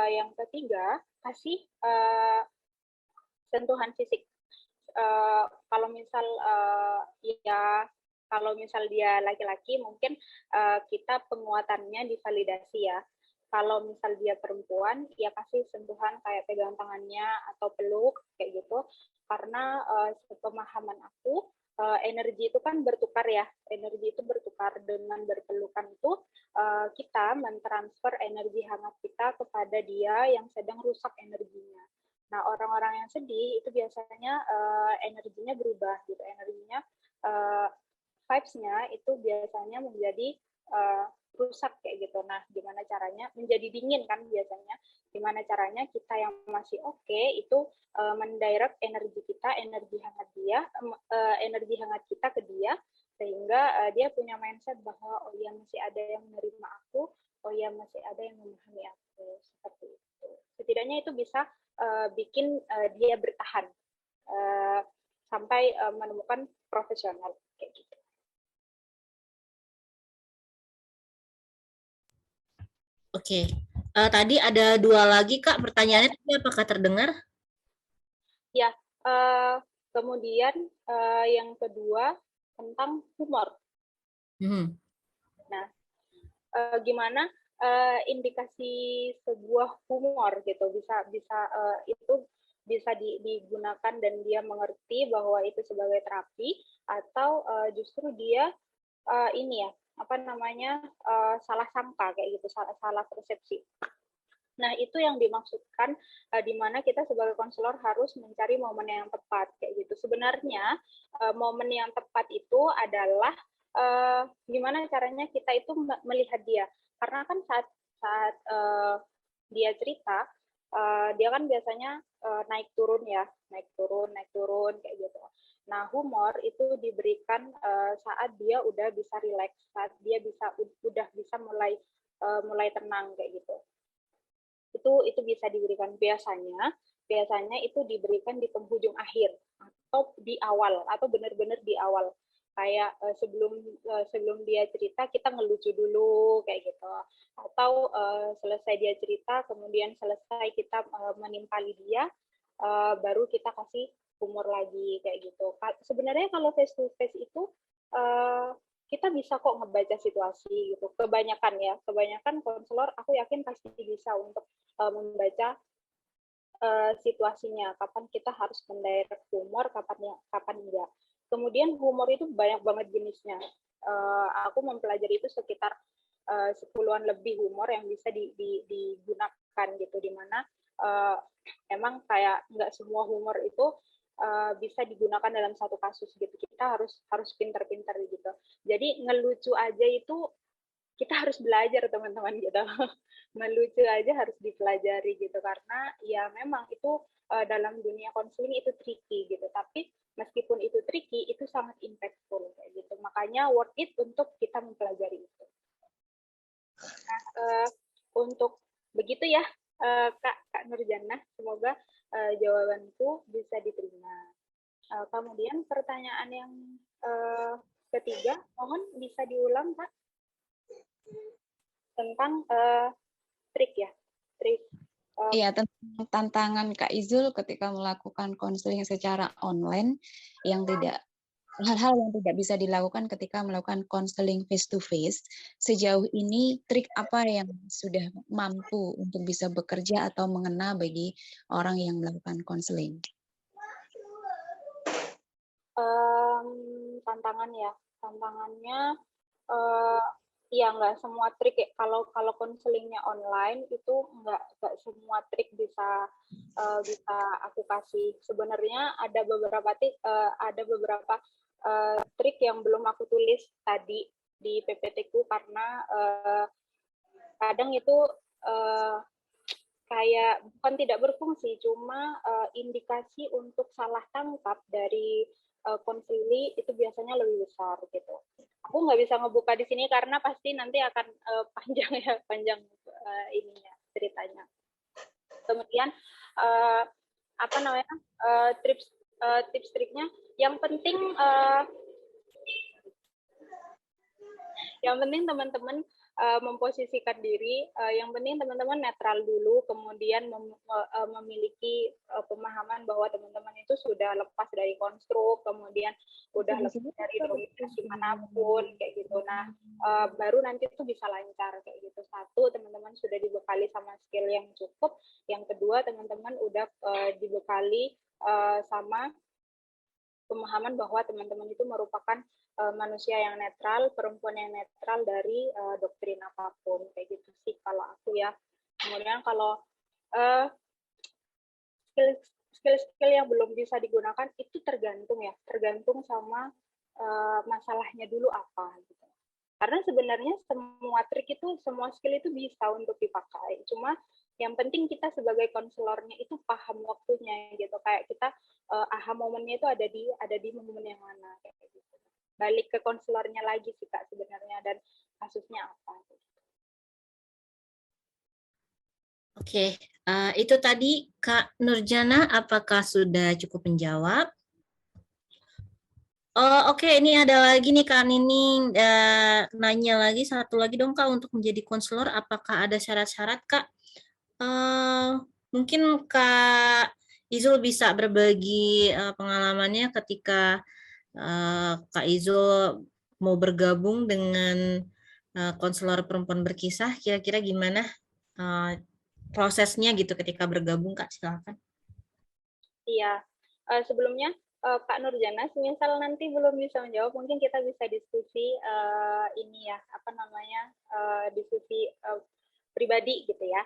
yang ketiga kasih sentuhan fisik. Kalau misal ya kalau misal dia laki-laki mungkin kita penguatannya divalidasi ya. Kalau misal dia perempuan ya kasih sentuhan kayak pegang tangannya atau peluk kayak gitu. Karena sepemahaman aku energi itu kan bertukar ya. Energi itu bertukar dengan berpelukan itu kita mentransfer energi hangat kita kepada dia yang sedang rusak energinya. Nah, orang-orang yang sedih itu biasanya energinya berubah gitu. Energinya uh, vibes-nya itu biasanya menjadi rusak kayak gitu. Nah, gimana caranya? Menjadi dingin kan biasanya. Gimana caranya kita yang masih oke itu mendirect energi kita, energi hangat kita ke dia sehingga dia punya mindset bahwa oh ya masih ada yang menerima aku, oh ya masih ada yang memahami aku seperti itu. Setidaknya itu bisa bikin dia bertahan uh, sampai menemukan profesional kayak gitu. Oke. Tadi ada dua lagi, Kak. Pertanyaannya tadi apakah terdengar? Ya, kemudian yang kedua tentang humor. Hmm. Nah, gimana indikasi sebuah humor gitu bisa bisa itu bisa digunakan dan dia mengerti bahwa itu sebagai terapi atau justru dia ini ya apa namanya salah sangka kayak gitu salah persepsi. Nah, itu yang dimaksudkan di mana kita sebagai konselor harus mencari momen yang tepat kayak gitu. Sebenarnya momen yang tepat itu adalah gimana caranya kita itu melihat dia. Karena kan saat saat dia cerita dia kan biasanya naik turun ya, naik turun kayak gitu. Nah, humor itu diberikan saat dia udah bisa rileks, saat dia udah bisa mulai tenang kayak gitu. Itu bisa diberikan biasanya itu diberikan di penghujung akhir atau di awal atau benar-benar di awal kayak sebelum dia cerita kita ngelucu dulu kayak gitu atau selesai dia cerita kemudian selesai kita menimpali dia baru kita kasih humor lagi kayak gitu. Sebenarnya kalau face to face itu kita bisa kok ngebaca situasi gitu. Kebanyakan konselor aku yakin pasti bisa untuk membaca situasinya, kapan kita harus mendirect humor, kapan enggak. Kemudian humor itu banyak banget jenisnya. Aku mempelajari itu sekitar 10-an lebih humor yang bisa digunakan gitu, dimana emang kayak nggak semua humor itu bisa digunakan dalam satu kasus gitu. Kita harus pintar-pintar gitu. Jadi ngelucu aja itu kita harus belajar teman-teman gitu. Melucu aja harus dipelajari gitu, karena ya memang itu dalam dunia konseling itu tricky gitu. Tapi meskipun itu tricky, itu sangat impactful kayak gitu. Makanya worth it untuk kita mempelajari itu. Nah, untuk begitu ya, Kak Nurjana, semoga jawabanku bisa diterima. Kemudian pertanyaan yang ketiga, mohon bisa diulang, Kak, tentang trik ya, trik. Iya, tentang tantangan Kak Izul ketika melakukan konseling secara online yang tidak hal-hal yang tidak bisa dilakukan ketika melakukan konseling face to face. Sejauh ini trik apa yang sudah mampu untuk bisa bekerja atau mengena bagi orang yang melakukan konseling? Tantangan ya, tantangannya ya nggak semua trik ya. Kalau konselingnya online itu nggak semua trik bisa aku kasih. Sebenarnya ada beberapa trik yang belum aku tulis tadi di PPT-ku karena kadang itu kayak bukan tidak berfungsi, cuma indikasi untuk salah tangkap dari konsili itu biasanya lebih besar gitu. Aku nggak bisa ngebuka di sini karena pasti nanti akan panjang ya, panjang ininya ceritanya. Kemudian apa namanya tips triknya, yang penting teman-teman memposisikan diri, yang penting teman-teman netral dulu, kemudian memiliki pemahaman bahwa teman-teman itu sudah lepas dari konstruk, kemudian udah lepas dari dominasi manapun kayak gitu. Nah, baru nanti itu bisa lancar kayak gitu. Satu, teman-teman sudah dibekali sama skill yang cukup. Yang kedua, teman-teman udah dibekali sama pemahaman bahwa teman-teman itu merupakan manusia yang netral, perempuan yang netral dari doktrin apapun, kayak gitu sih kalau aku ya. Kemudian kalau skill yang belum bisa digunakan itu tergantung sama masalahnya dulu apa gitu. Karena sebenarnya semua trik itu, semua skill itu bisa untuk dipakai. Cuma yang penting kita sebagai konselornya itu paham waktunya gitu. Kayak kita aha momennya itu ada di momen yang mana kayak gitu. Balik ke konselornya lagi sih Kak sebenarnya, dan kasusnya apa. Oke, itu tadi Kak Nurjana, apakah sudah cukup menjawab? Oh, oke, ini ada lagi nih Kak Nining, nanya lagi satu lagi dong Kak, untuk menjadi konselor apakah ada syarat-syarat Kak? Mungkin Kak Izul bisa berbagi pengalamannya ketika Kak Izul mau bergabung dengan konselor perempuan berkisah, kira-kira gimana prosesnya gitu ketika bergabung Kak, silakan. Iya, sebelumnya Kak Nurjana, semisal nanti belum bisa menjawab, mungkin kita bisa diskusi ini ya, apa namanya, diskusi pribadi gitu ya.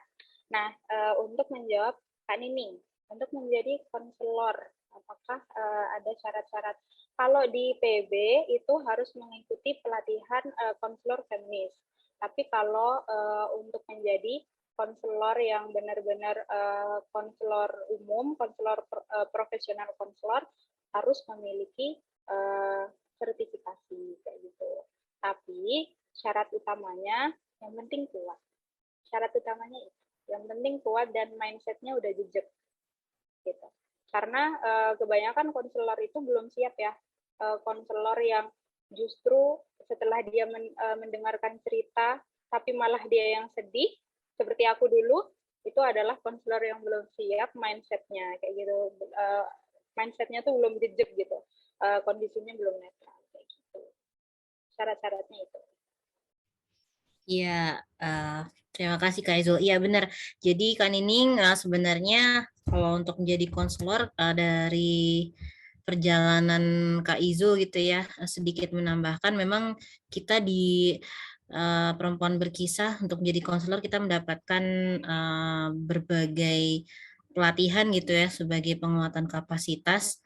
Nah, untuk menjawab Kak Nining, untuk menjadi konselor, apakah ada syarat-syarat? Kalau di PB itu harus mengikuti pelatihan konselor feminis. Tapi kalau untuk menjadi konselor yang benar-benar konselor umum, konselor profesional konselor, harus memiliki sertifikasi kayak gitu. Tapi syarat utamanya yang penting kuat. Syarat utamanya itu, yang penting kuat dan mindsetnya udah jejak gitu. Karena kebanyakan konselor itu belum siap ya, konselor yang justru setelah dia mendengarkan cerita tapi malah dia yang sedih, seperti aku dulu, itu adalah konselor yang belum siap mindsetnya kayak gitu, mindsetnya tuh belum jejak gitu, kondisinya belum netral kayak gitu. Syarat-syaratnya itu. Ya, Terima kasih Kak Izul. Iya benar. Jadi Kak Nining sebenarnya kalau untuk menjadi konselor dari perjalanan Kak Izul gitu ya, sedikit menambahkan memang kita di perempuan berkisah untuk menjadi konselor kita mendapatkan berbagai pelatihan gitu ya sebagai penguatan kapasitas.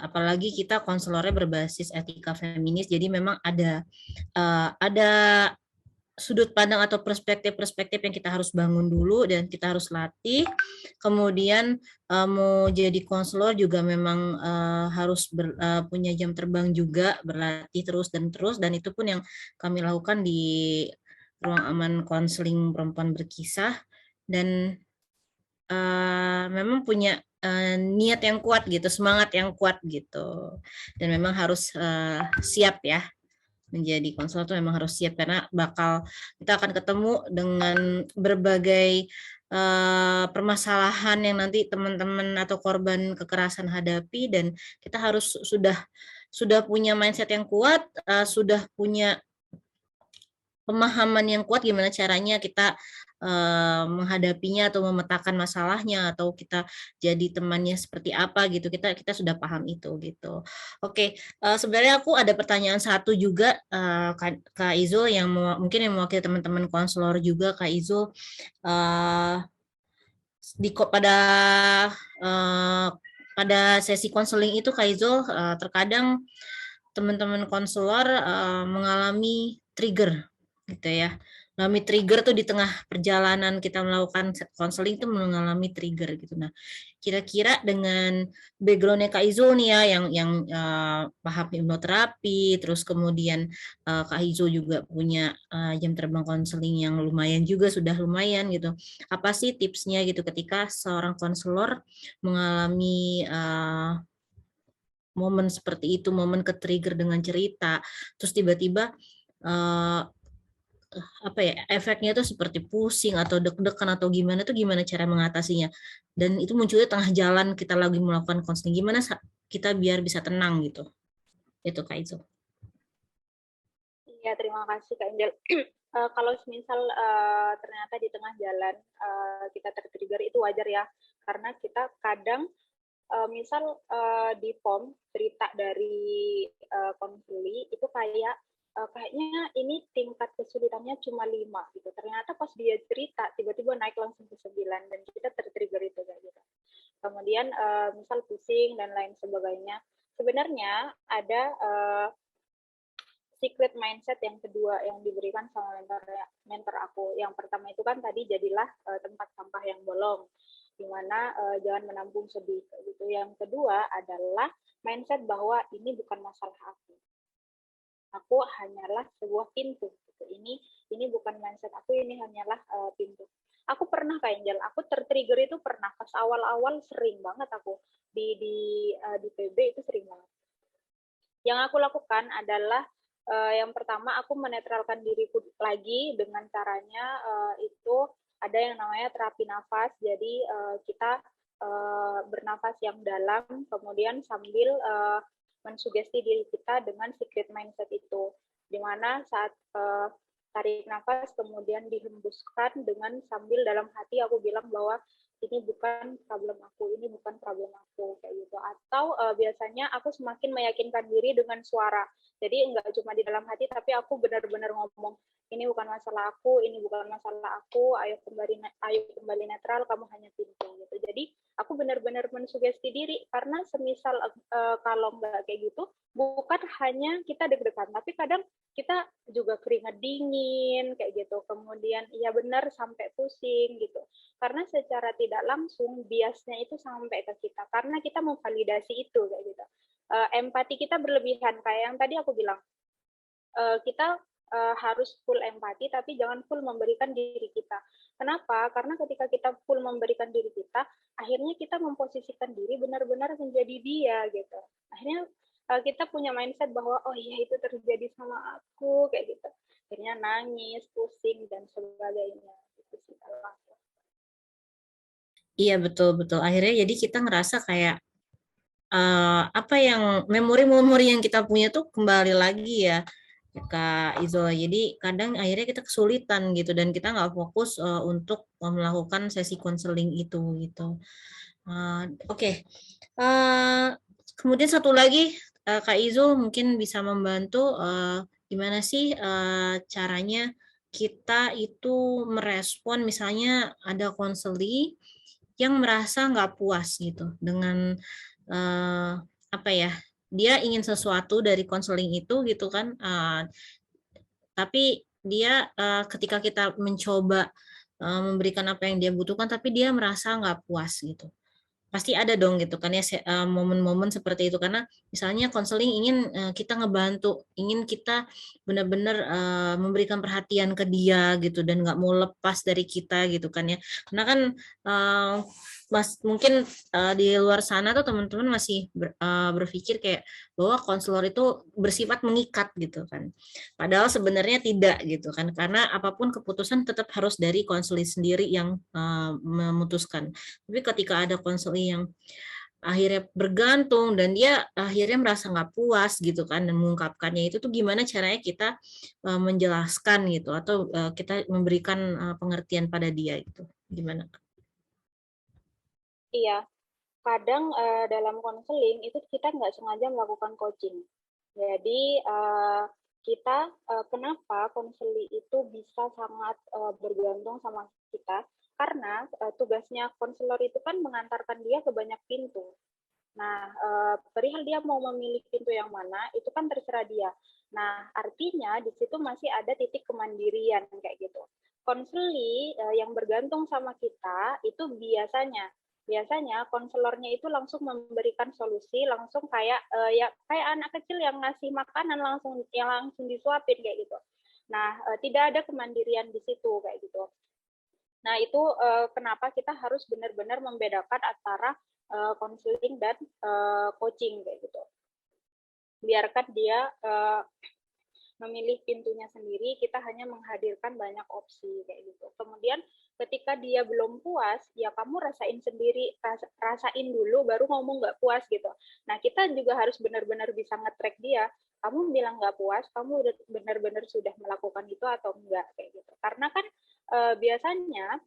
Apalagi kita konselornya berbasis etika feminis, jadi memang ada sudut pandang atau perspektif-perspektif yang kita harus bangun dulu dan kita harus latih. Kemudian mau jadi konselor juga memang harus punya jam terbang juga, berlatih terus dan itu pun yang kami lakukan di ruang aman konseling perempuan berkisah dan memang punya niat yang kuat gitu, semangat yang kuat gitu. Dan memang harus siap ya menjadi konselor itu memang harus siap karena kita akan ketemu dengan berbagai permasalahan yang nanti teman-teman atau korban kekerasan hadapi dan kita harus sudah punya mindset yang kuat, sudah punya pemahaman yang kuat gimana caranya kita menghadapinya atau memetakan masalahnya atau kita jadi temannya seperti apa gitu, kita sudah paham itu gitu. Oke, sebenarnya aku ada pertanyaan satu juga Kak Izul yang mungkin yang mewakili teman-teman konselor juga Kak Izul pada sesi konseling itu Kak Izul terkadang teman-teman konselor mengalami trigger gitu ya. Mengalami trigger tuh di tengah perjalanan kita melakukan konseling itu mengalami trigger gitu. Nah, kira-kira dengan background-nya Kak Izul nih ya yang paham hipnoterapi, terus kemudian Kak Izul juga punya jam terbang konseling yang lumayan juga, sudah lumayan gitu. Apa sih tipsnya gitu ketika seorang konselor mengalami momen seperti itu, momen ke-trigger dengan cerita, terus tiba-tiba efeknya itu seperti pusing atau deg-degan atau gimana tuh gimana cara mengatasinya, dan itu munculnya tengah jalan kita lagi melakukan konseling, gimana kita biar bisa tenang gitu, itu Kak Izo. Iya, terima kasih Kak Angel. Kalau misal ternyata di tengah jalan kita tertrigger itu wajar ya, karena kita kadang misal di form cerita dari konsuli itu kayaknya ini tingkat kesulitannya cuma 5 gitu. Ternyata pas dia cerita tiba-tiba naik langsung ke 9 dan kita tertrigger itu kayak gitu. Kemudian misal pusing dan lain sebagainya. Sebenarnya ada secret mindset yang kedua yang diberikan sama mentor aku. Yang pertama itu kan tadi jadilah tempat sampah yang bolong, di mana jangan menampung sedih gitu. Yang kedua adalah mindset bahwa ini bukan masalah aku. Aku hanyalah sebuah pintu gitu. Ini bukan mindset aku, ini hanyalah pintu. Aku pernah Kak Angel, aku tertrigger itu pernah pas awal-awal sering banget aku di PB itu sering banget. Yang aku lakukan adalah yang pertama aku menetralkan diriku lagi dengan caranya itu ada yang namanya terapi nafas. Jadi kita bernafas yang dalam, kemudian sambil mensugesti diri kita dengan secret mindset itu. Dimana saat tarik nafas kemudian dihembuskan dengan sambil dalam hati aku bilang bahwa ini bukan problem aku, ini bukan problem aku, kayak gitu. Atau biasanya aku semakin meyakinkan diri dengan suara. Jadi enggak cuma di dalam hati, tapi aku benar-benar ngomong, ini bukan masalah aku, ini bukan masalah aku, ayo kembali netral, kamu hanya pintu gitu. Jadi aku benar-benar mensugesti diri, karena semisal kalau enggak kayak gitu, bukan hanya kita deg-degan, tapi kadang kita juga keringat dingin kayak gitu. Kemudian ya benar sampai pusing gitu. Karena secara tidak langsung biasnya itu sampai ke kita karena kita memvalidasi itu kayak gitu. Empati kita berlebihan kayak yang tadi aku bilang. Kita harus full empati tapi jangan full memberikan diri kita. Kenapa? Karena ketika kita full memberikan diri kita, akhirnya kita memposisikan diri benar-benar menjadi dia gitu. Akhirnya kita punya mindset bahwa oh iya itu terjadi sama aku kayak gitu. Akhirnya nangis, pusing dan sebagainya. Itu sih kalau aku. Iya betul. Akhirnya jadi kita ngerasa kayak apa yang memori-memori yang kita punya tuh kembali lagi ya. Kak Izo. Jadi kadang akhirnya kita kesulitan gitu dan kita nggak fokus untuk melakukan sesi konseling itu gitu. Oke. Eh, Kemudian satu lagi, Kak Izo mungkin bisa membantu gimana sih caranya kita itu merespon misalnya ada konseli yang merasa nggak puas gitu dengan apa ya, dia ingin sesuatu dari konseling itu gitu kan, tapi dia ketika kita mencoba memberikan apa yang dia butuhkan, tapi dia merasa nggak puas gitu. Pasti ada dong gitu kan ya momen-momen seperti itu, karena misalnya konseling ingin kita ngebantu, ingin kita benar-benar memberikan perhatian ke dia gitu dan nggak mau lepas dari kita gitu kan ya, karena kan uh, mungkin di luar sana tuh teman-teman masih berpikir kayak bahwa konselor itu bersifat mengikat gitu kan, padahal sebenarnya tidak gitu kan, karena apapun keputusan tetap harus dari konselor sendiri yang memutuskan. Tapi ketika ada konseling yang akhirnya bergantung dan dia akhirnya merasa nggak puas gitu kan dan mengungkapkannya, itu tuh gimana caranya kita menjelaskan gitu atau kita memberikan pengertian pada dia itu gimana? Iya, kadang dalam konseling itu kita nggak sengaja melakukan coaching. Jadi kita kenapa konseling itu bisa sangat bergantung sama kita? Karena tugasnya konselor itu kan mengantarkan dia ke banyak pintu. Nah, perihal dia mau memilih pintu yang mana, itu kan terserah dia. Nah, artinya di situ masih ada titik kemandirian kayak gitu. Konseli yang bergantung sama kita itu biasanya konselornya itu langsung memberikan solusi, langsung kayak ya kayak anak kecil yang ngasih makanan langsung disuapin kayak gitu. Nah, tidak ada kemandirian di situ kayak gitu. Nah, itu kenapa kita harus benar-benar membedakan antara konseling dan coaching kayak gitu. Biarkan dia memilih pintunya sendiri, kita hanya menghadirkan banyak opsi kayak gitu. Kemudian ketika dia belum puas, ya kamu rasain sendiri, rasain dulu baru ngomong nggak puas gitu. Nah, kita juga harus benar-benar bisa nge-track dia. Kamu bilang nggak puas, kamu benar-benar sudah melakukan itu atau enggak kayak gitu. Karena kan biasanya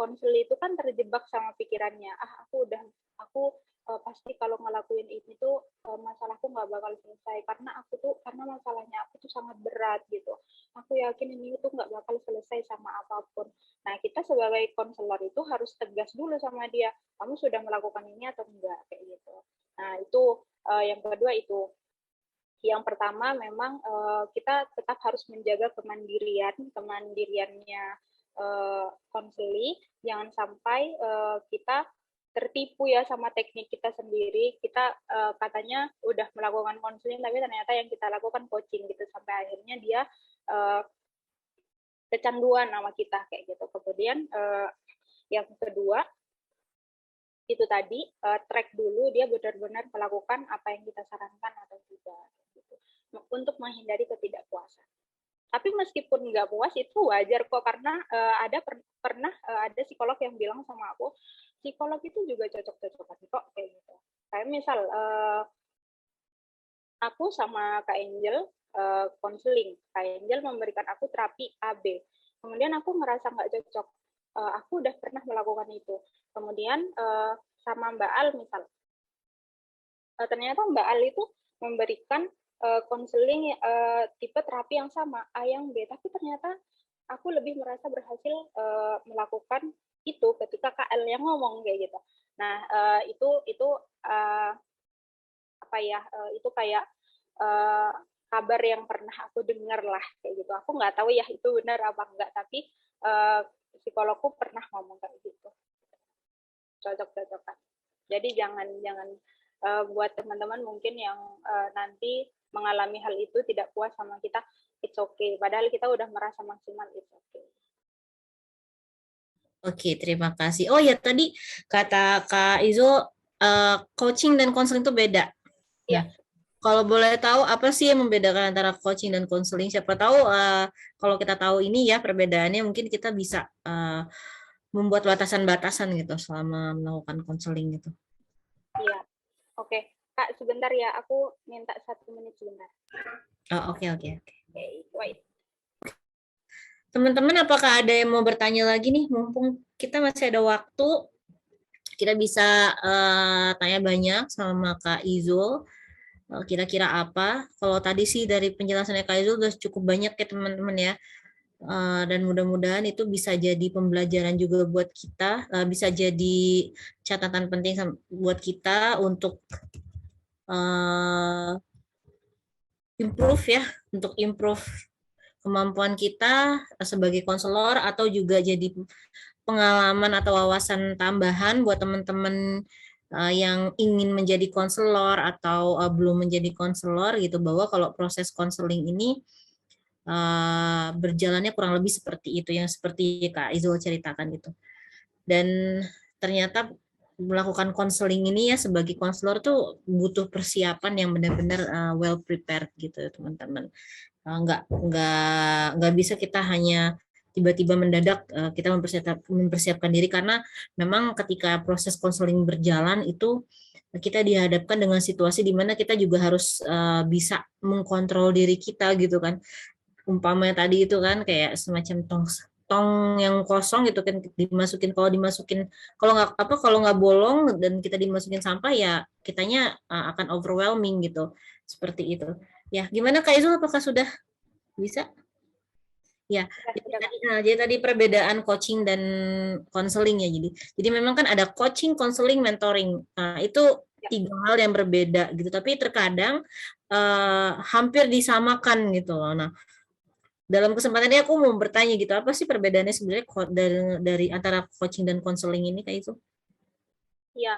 konsul itu kan terjebak sama pikirannya. Aku pasti kalau ngelakuin ini tuh masalahku nggak bakal selesai karena masalahnya aku tuh sangat berat gitu. Aku yakin ini tuh nggak bakal selesai sama apapun. Nah, kita sebagai konselor itu harus tegas dulu sama dia. Kamu sudah melakukan ini atau enggak kayak gitu. Nah, itu yang kedua itu. Yang pertama memang kita tetap harus menjaga kemandiriannya konseli, jangan sampai kita tertipu ya sama teknik kita sendiri. Kita katanya udah melakukan konseling tapi ternyata yang kita lakukan coaching gitu, sampai akhirnya dia kecanduan sama kita kayak gitu. Kemudian yang kedua itu tadi track dulu dia benar-benar melakukan apa yang kita sarankan atau tidak gitu, untuk menghindari ketidakpuasan. Tapi meskipun nggak puas itu wajar kok, karena pernah ada psikolog yang bilang sama aku, psikolog itu juga cocok-cocokan kok kayak gitu. Kayak misal aku sama Kak Angel konseling, Kak Angel memberikan aku terapi AB, kemudian aku ngerasa nggak cocok, aku udah pernah melakukan itu, kemudian sama Mbak Al misal, ternyata Mbak Al itu memberikan konseling tipe terapi yang sama A yang B, tapi ternyata aku lebih merasa berhasil melakukan itu ketika KL yang ngomong kayak gitu. Nah, itu apa ya, itu kayak kabar yang pernah aku dengar lah kayak gitu. Aku nggak tahu ya itu benar apa enggak, tapi psikologku pernah ngomong kayak gitu. Cocok-cocokan. Jadi jangan buat teman-teman mungkin yang nanti mengalami hal itu tidak puas sama kita, it's okay. Padahal kita udah merasa maksimal, it's okay. Oke, terima kasih. Oh ya, tadi kata Kak Izo, coaching dan konseling itu beda. Iya. Nah, kalau boleh tahu apa sih yang membedakan antara coaching dan konseling? Siapa tahu kalau kita tahu ini ya perbedaannya, mungkin kita bisa membuat batasan-batasan gitu selama melakukan konseling gitu. Iya, oke. Kak, sebentar ya, aku minta 1 menit sebentar. Oh, oke. Okay, wait. Teman-teman, apakah ada yang mau bertanya lagi nih? Mumpung kita masih ada waktu, kita bisa tanya banyak sama Kak Izul. Kira-kira apa? Kalau tadi sih dari penjelasannya Kak Izul udah cukup banyak ya teman-teman ya. Dan mudah-mudahan itu bisa jadi pembelajaran juga buat kita, bisa jadi catatan penting buat kita untuk improve ya, untuk improve kemampuan kita sebagai konselor, atau juga jadi pengalaman atau wawasan tambahan buat teman-teman yang ingin menjadi konselor atau belum menjadi konselor gitu, bahwa kalau proses konseling ini berjalannya kurang lebih seperti itu, yang seperti Kak Izul ceritakan gitu. Dan ternyata melakukan konseling ini ya sebagai konselor tuh butuh persiapan yang benar-benar well prepared gitu teman-teman. Nggak bisa kita hanya tiba-tiba mendadak kita mempersiapkan diri, karena memang ketika proses konseling berjalan itu kita dihadapkan dengan situasi di mana kita juga harus bisa mengkontrol diri kita gitu kan. Umpamanya tadi itu kan kayak semacam tong yang kosong gitu kan, dimasukin kalau nggak bolong dan kita dimasukin sampah ya kitanya akan overwhelming gitu, seperti itu ya. Gimana Kak Izul, apakah sudah bisa? Ya, jadi tadi perbedaan coaching dan konseling ya. Jadi memang kan ada coaching, konseling, mentoring. Nah, itu 3 hal yang berbeda gitu. Tapi terkadang hampir disamakan gitu loh. Nah, dalam kesempatan ini aku mau bertanya gitu, apa sih perbedaannya sebenarnya dari antara coaching dan konseling ini Kak itu? Ya,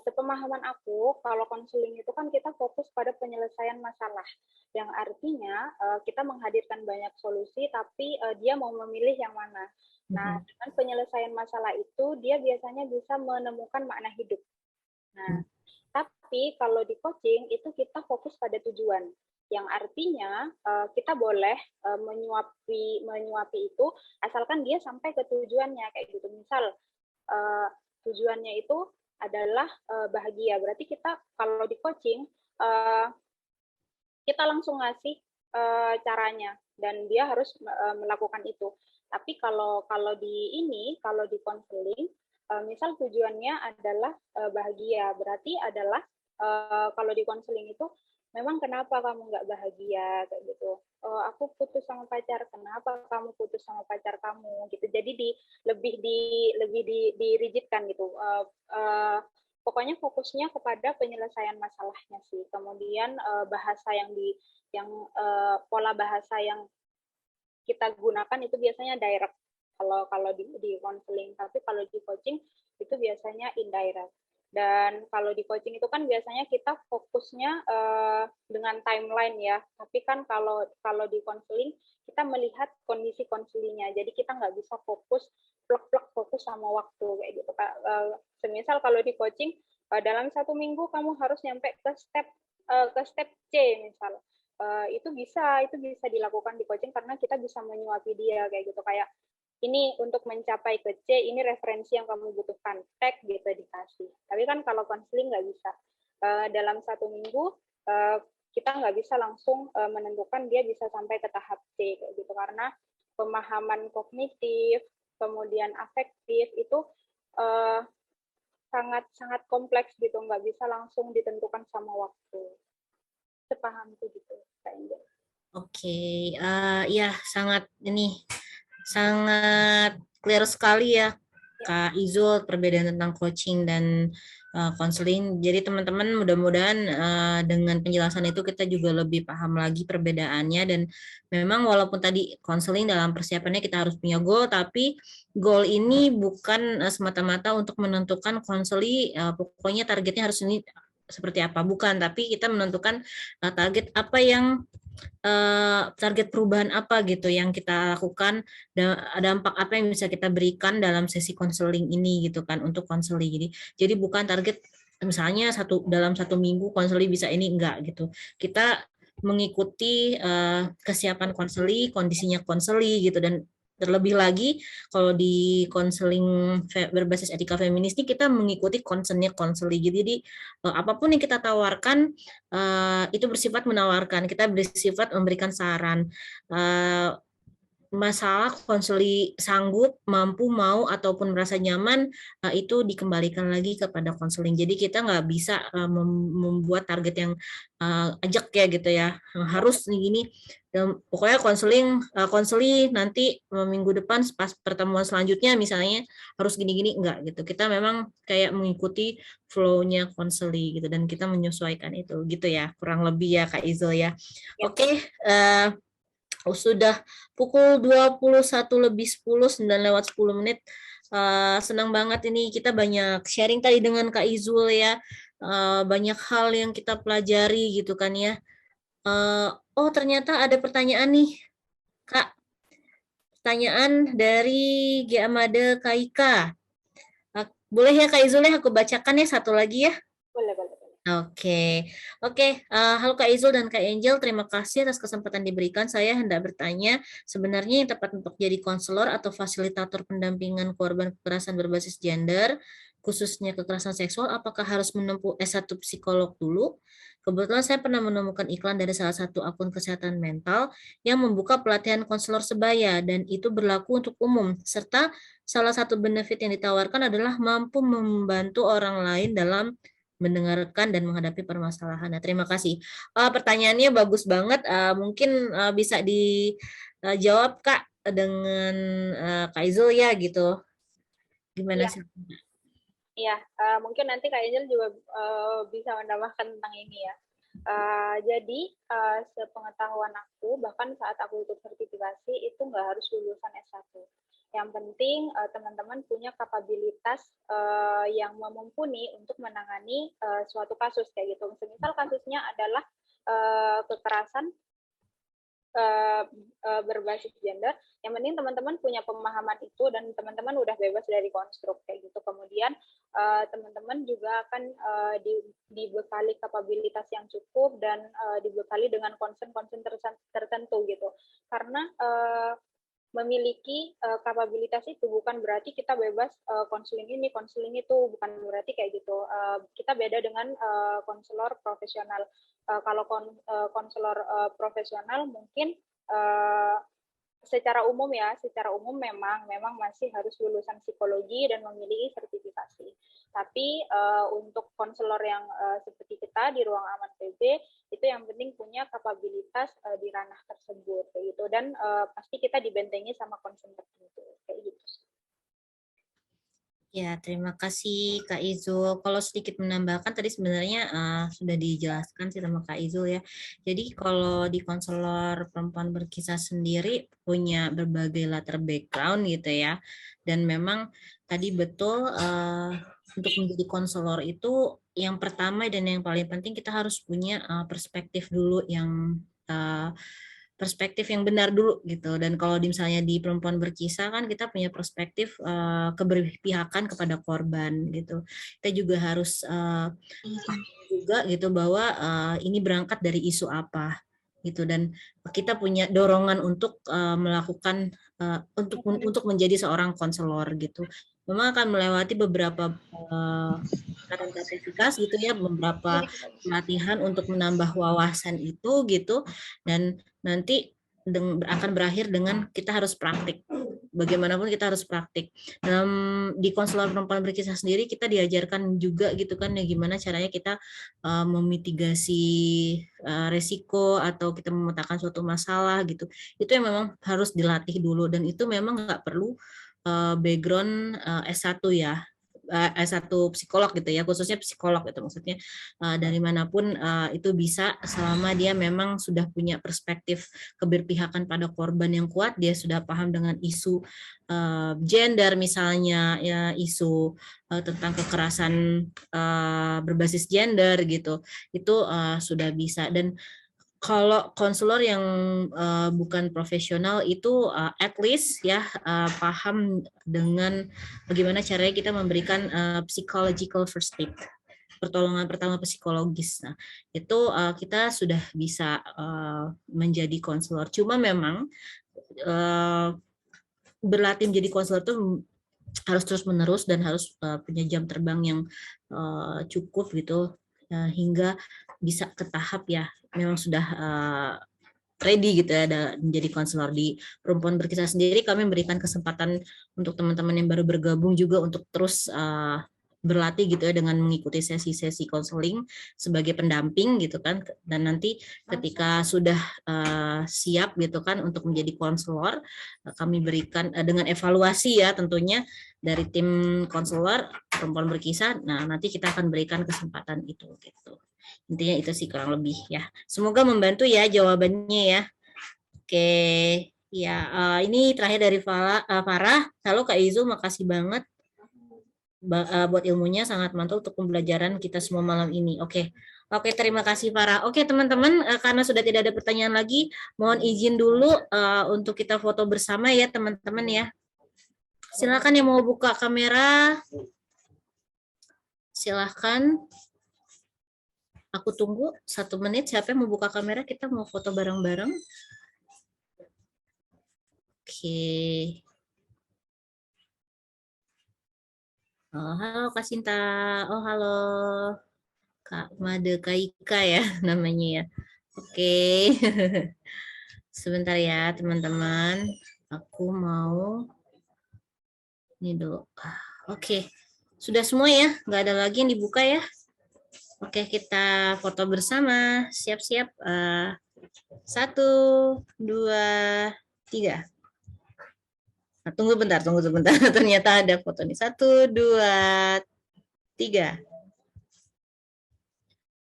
sepemahaman aku, kalau konseling itu kan kita fokus pada penyelesaian masalah, yang artinya kita menghadirkan banyak solusi, tapi dia mau memilih yang mana. Nah, dengan penyelesaian masalah itu, dia biasanya bisa menemukan makna hidup. Nah, tapi kalau di coaching itu kita fokus pada tujuan, yang artinya kita boleh menyuapi itu asalkan dia sampai ke tujuannya kayak gitu. Misal tujuannya itu adalah bahagia, berarti kita kalau di coaching kita langsung ngasih caranya dan dia harus melakukan itu. Tapi kalau di konseling, misal tujuannya adalah bahagia, berarti adalah kalau di konseling itu memang kenapa kamu nggak bahagia kayak gitu. Aku putus sama pacar, kenapa kamu putus sama pacar kamu gitu. Jadi lebih dirigidkan gitu. Pokoknya fokusnya kepada penyelesaian masalahnya sih. Kemudian bahasa pola bahasa yang kita gunakan itu biasanya direct kalau di counseling, tapi kalau di coaching itu biasanya indirect. Dan kalau di coaching itu kan biasanya kita fokusnya dengan timeline ya, tapi kan kalau di counseling kita melihat kondisi konselingnya, jadi kita nggak bisa fokus plek-plek fokus sama waktu kayak gitu. Semisal kalau di coaching dalam 1 minggu kamu harus nyampe ke step C misal, itu bisa dilakukan di coaching karena kita bisa menyuapi dia kayak gitu, kayak ini untuk mencapai ke C, ini referensi yang kamu butuhkan, tag gitu dikasih. Tapi kan kalau konseling nggak bisa. Dalam 1 minggu, kita nggak bisa langsung menentukan dia bisa sampai ke tahap C, kayak gitu. Karena pemahaman kognitif, kemudian afektif, itu sangat kompleks gitu, nggak bisa langsung ditentukan sama waktu. Sepahamku gitu, Kak Angel. Oke, ya sangat clear sekali ya Kak Izul, perbedaan tentang coaching dan konseling. Jadi teman-teman mudah-mudahan dengan penjelasan itu kita juga lebih paham lagi perbedaannya. Dan memang walaupun tadi konseling dalam persiapannya kita harus punya goal, tapi goal ini bukan semata-mata untuk menentukan konseling pokoknya targetnya harus ini seperti apa, bukan, tapi kita menentukan target apa yang target perubahan apa gitu yang kita lakukan, dampak apa yang bisa kita berikan dalam sesi konseling ini gitu kan untuk konseling. Jadi bukan target misalnya dalam 1 minggu konseling bisa ini, enggak gitu. Kita mengikuti kesiapan konseling, kondisinya konseling gitu, dan Terlebih lagi kalau di konseling berbasis etika feminis ini kita mengikuti concern-nya konseling. Jadi apapun yang kita tawarkan itu bersifat menawarkan, kita bersifat memberikan saran. Masalah konseli sanggup, mampu, mau, ataupun merasa nyaman, itu dikembalikan lagi kepada konseling. Jadi kita nggak bisa membuat target yang ajak ya gitu ya. Harus gini, pokoknya konseli nanti minggu depan pas pertemuan selanjutnya misalnya harus gini-gini, enggak gitu. Kita memang kayak mengikuti flow-nya konseli gitu, dan kita menyesuaikan itu gitu ya, kurang lebih ya Kak Izul ya. Oke, sudah pukul 21:10, 9:10. Senang banget ini kita banyak sharing tadi dengan Kak Izul ya. Banyak hal yang kita pelajari gitu kan ya. Oh ternyata ada pertanyaan nih Kak. Pertanyaan dari G. Amade Kaika. Boleh ya Kak Izul ya, aku bacakan ya satu lagi ya. Boleh. Oke. Halo Kak Izul dan Kak Angel, terima kasih atas kesempatan diberikan. Saya hendak bertanya, sebenarnya yang tepat untuk jadi konselor atau fasilitator pendampingan korban kekerasan berbasis gender, khususnya kekerasan seksual, apakah harus menempuh S1 psikolog dulu? Kebetulan saya pernah menemukan iklan dari salah satu akun kesehatan mental yang membuka pelatihan konselor sebaya, dan itu berlaku untuk umum, serta salah satu benefit yang ditawarkan adalah mampu membantu orang lain dalam mendengarkan dan menghadapi permasalahan. Nah, terima kasih. Pertanyaannya bagus banget. Mungkin bisa dijawab Kak dengan Kak Izul ya gitu. Gimana sih? Iya, mungkin nanti Kak Angel juga bisa menambahkan tentang ini ya. Jadi sepengetahuan aku, bahkan saat aku ikut sertifikasi itu nggak harus lulusan S1. Yang penting teman-teman punya kapabilitas yang mumpuni untuk menangani suatu kasus kayak gitu. Misal kasusnya adalah kekerasan berbasis gender, yang penting teman-teman punya pemahaman itu dan teman-teman udah bebas dari konstruk kayak gitu. Kemudian teman-teman juga akan dibekali kapabilitas yang cukup dan dibekali dengan concern-concern tertentu gitu. Karena memiliki kapabilitas itu bukan berarti kita bebas konseling ini, konseling itu, bukan berarti kayak gitu. Kita beda dengan konselor profesional. Kalau konselor profesional mungkin secara umum memang masih harus lulusan psikologi dan memiliki sertifikasi. Tapi untuk konselor yang seperti kita di Ruang Aman PB itu yang penting punya kapabilitas di ranah tersebut kayak gitu, dan pasti kita dibentengi sama concern tertentu kayak gitu. Ya, terima kasih Kak Izul. Kalau sedikit menambahkan tadi sebenarnya sudah dijelaskan sih sama Kak Izul ya. Jadi kalau di konselor perempuan berkisah sendiri punya berbagai latar background gitu ya. Dan memang tadi betul untuk menjadi konselor itu yang pertama dan yang paling penting kita harus punya perspektif dulu yang perspektif yang benar dulu gitu. Dan kalau misalnya di perempuan berkisah kan kita punya perspektif keberpihakan kepada korban gitu. Kita juga harus juga gitu bahwa ini berangkat dari isu apa gitu, dan kita punya dorongan untuk melakukan untuk menjadi seorang konselor gitu. Memang akan melewati beberapa sertifikat gitu ya, beberapa pelatihan untuk menambah wawasan itu gitu, dan nanti akan berakhir dengan kita harus praktik. Bagaimanapun kita harus praktik. Di konselor perempuan berkisah sendiri kita diajarkan juga gitu kan ya, gimana caranya kita memitigasi resiko atau kita memetakan suatu masalah gitu. Itu yang memang harus dilatih dulu, dan itu memang nggak perlu background S1 ya. S1 psikolog gitu ya, khususnya psikolog gitu, maksudnya dari manapun itu bisa selama dia memang sudah punya perspektif keberpihakan pada korban yang kuat, dia sudah paham dengan isu gender misalnya ya, isu tentang kekerasan berbasis gender gitu, itu sudah bisa. Dan kalau konselor yang bukan profesional itu at least ya paham dengan bagaimana caranya kita memberikan psychological first aid, pertolongan pertama psikologis. Nah, itu kita sudah bisa menjadi konselor. Cuma memang berlatih menjadi konselor tuh harus terus-menerus dan harus punya jam terbang yang cukup gitu hingga bisa ke tahap ya memang sudah ready gitu ya menjadi konselor. Di Perempuan Berkisah sendiri kami memberikan kesempatan untuk teman-teman yang baru bergabung juga untuk terus berlatih gitu ya dengan mengikuti sesi-sesi konseling sebagai pendamping gitu kan, dan nanti ketika sudah siap gitu kan untuk menjadi konselor, kami berikan dengan evaluasi ya tentunya dari tim konselor Perempuan Berkisah. Nah, nanti kita akan berikan kesempatan itu gitu. Intinya itu sih kurang lebih ya. Semoga membantu ya jawabannya ya. Oke, ya ini terakhir dari Farah. Halo Kak Izu, makasih banget buat ilmunya, sangat mantap untuk pembelajaran kita semua malam ini. Oke, terima kasih Farah. Oke teman-teman, karena sudah tidak ada pertanyaan lagi, mohon izin dulu untuk kita foto bersama ya teman-teman ya. Silakan yang mau buka kamera. Silakan. Aku tunggu 1 menit. Siapa yang mau buka kamera? Kita mau foto bareng-bareng. Oke. Oh, halo Kak Sinta. Oh, halo Kak Made Kaika ya namanya ya. Oke. Sebentar ya teman-teman. Aku mau ini dulu. Oke. Sudah semua ya? Nggak ada lagi yang dibuka ya? Oke, kita foto bersama. Siap-siap. 1, 2, 3. Nah, tunggu bentar. Ternyata ada foto nih. 1, 2, 3.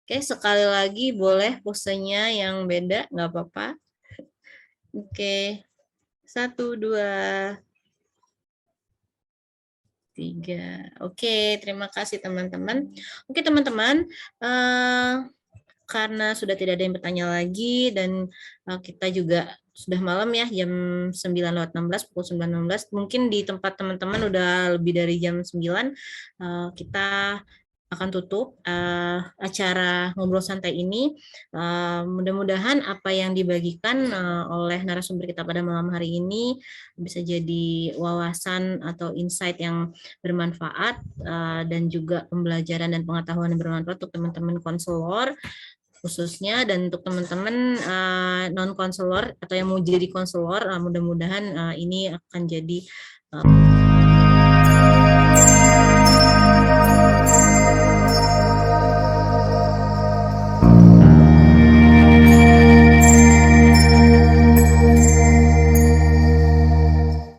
Oke, sekali lagi boleh posenya yang beda, nggak apa-apa. Oke, 1, 2, 3. Oke, terima kasih teman-teman. Oke teman-teman, karena sudah tidak ada yang bertanya lagi dan kita juga sudah malam ya, jam 9.16, pukul 9.16. Mungkin di tempat teman-teman udah lebih dari jam 9. Kita akan tutup acara ngobrol santai ini. Mudah-mudahan apa yang dibagikan oleh narasumber kita pada malam hari ini bisa jadi wawasan atau insight yang bermanfaat dan juga pembelajaran dan pengetahuan yang bermanfaat untuk teman-teman konselor khususnya, dan untuk teman-teman non konselor atau yang mau jadi konselor, mudah-mudahan ini akan jadi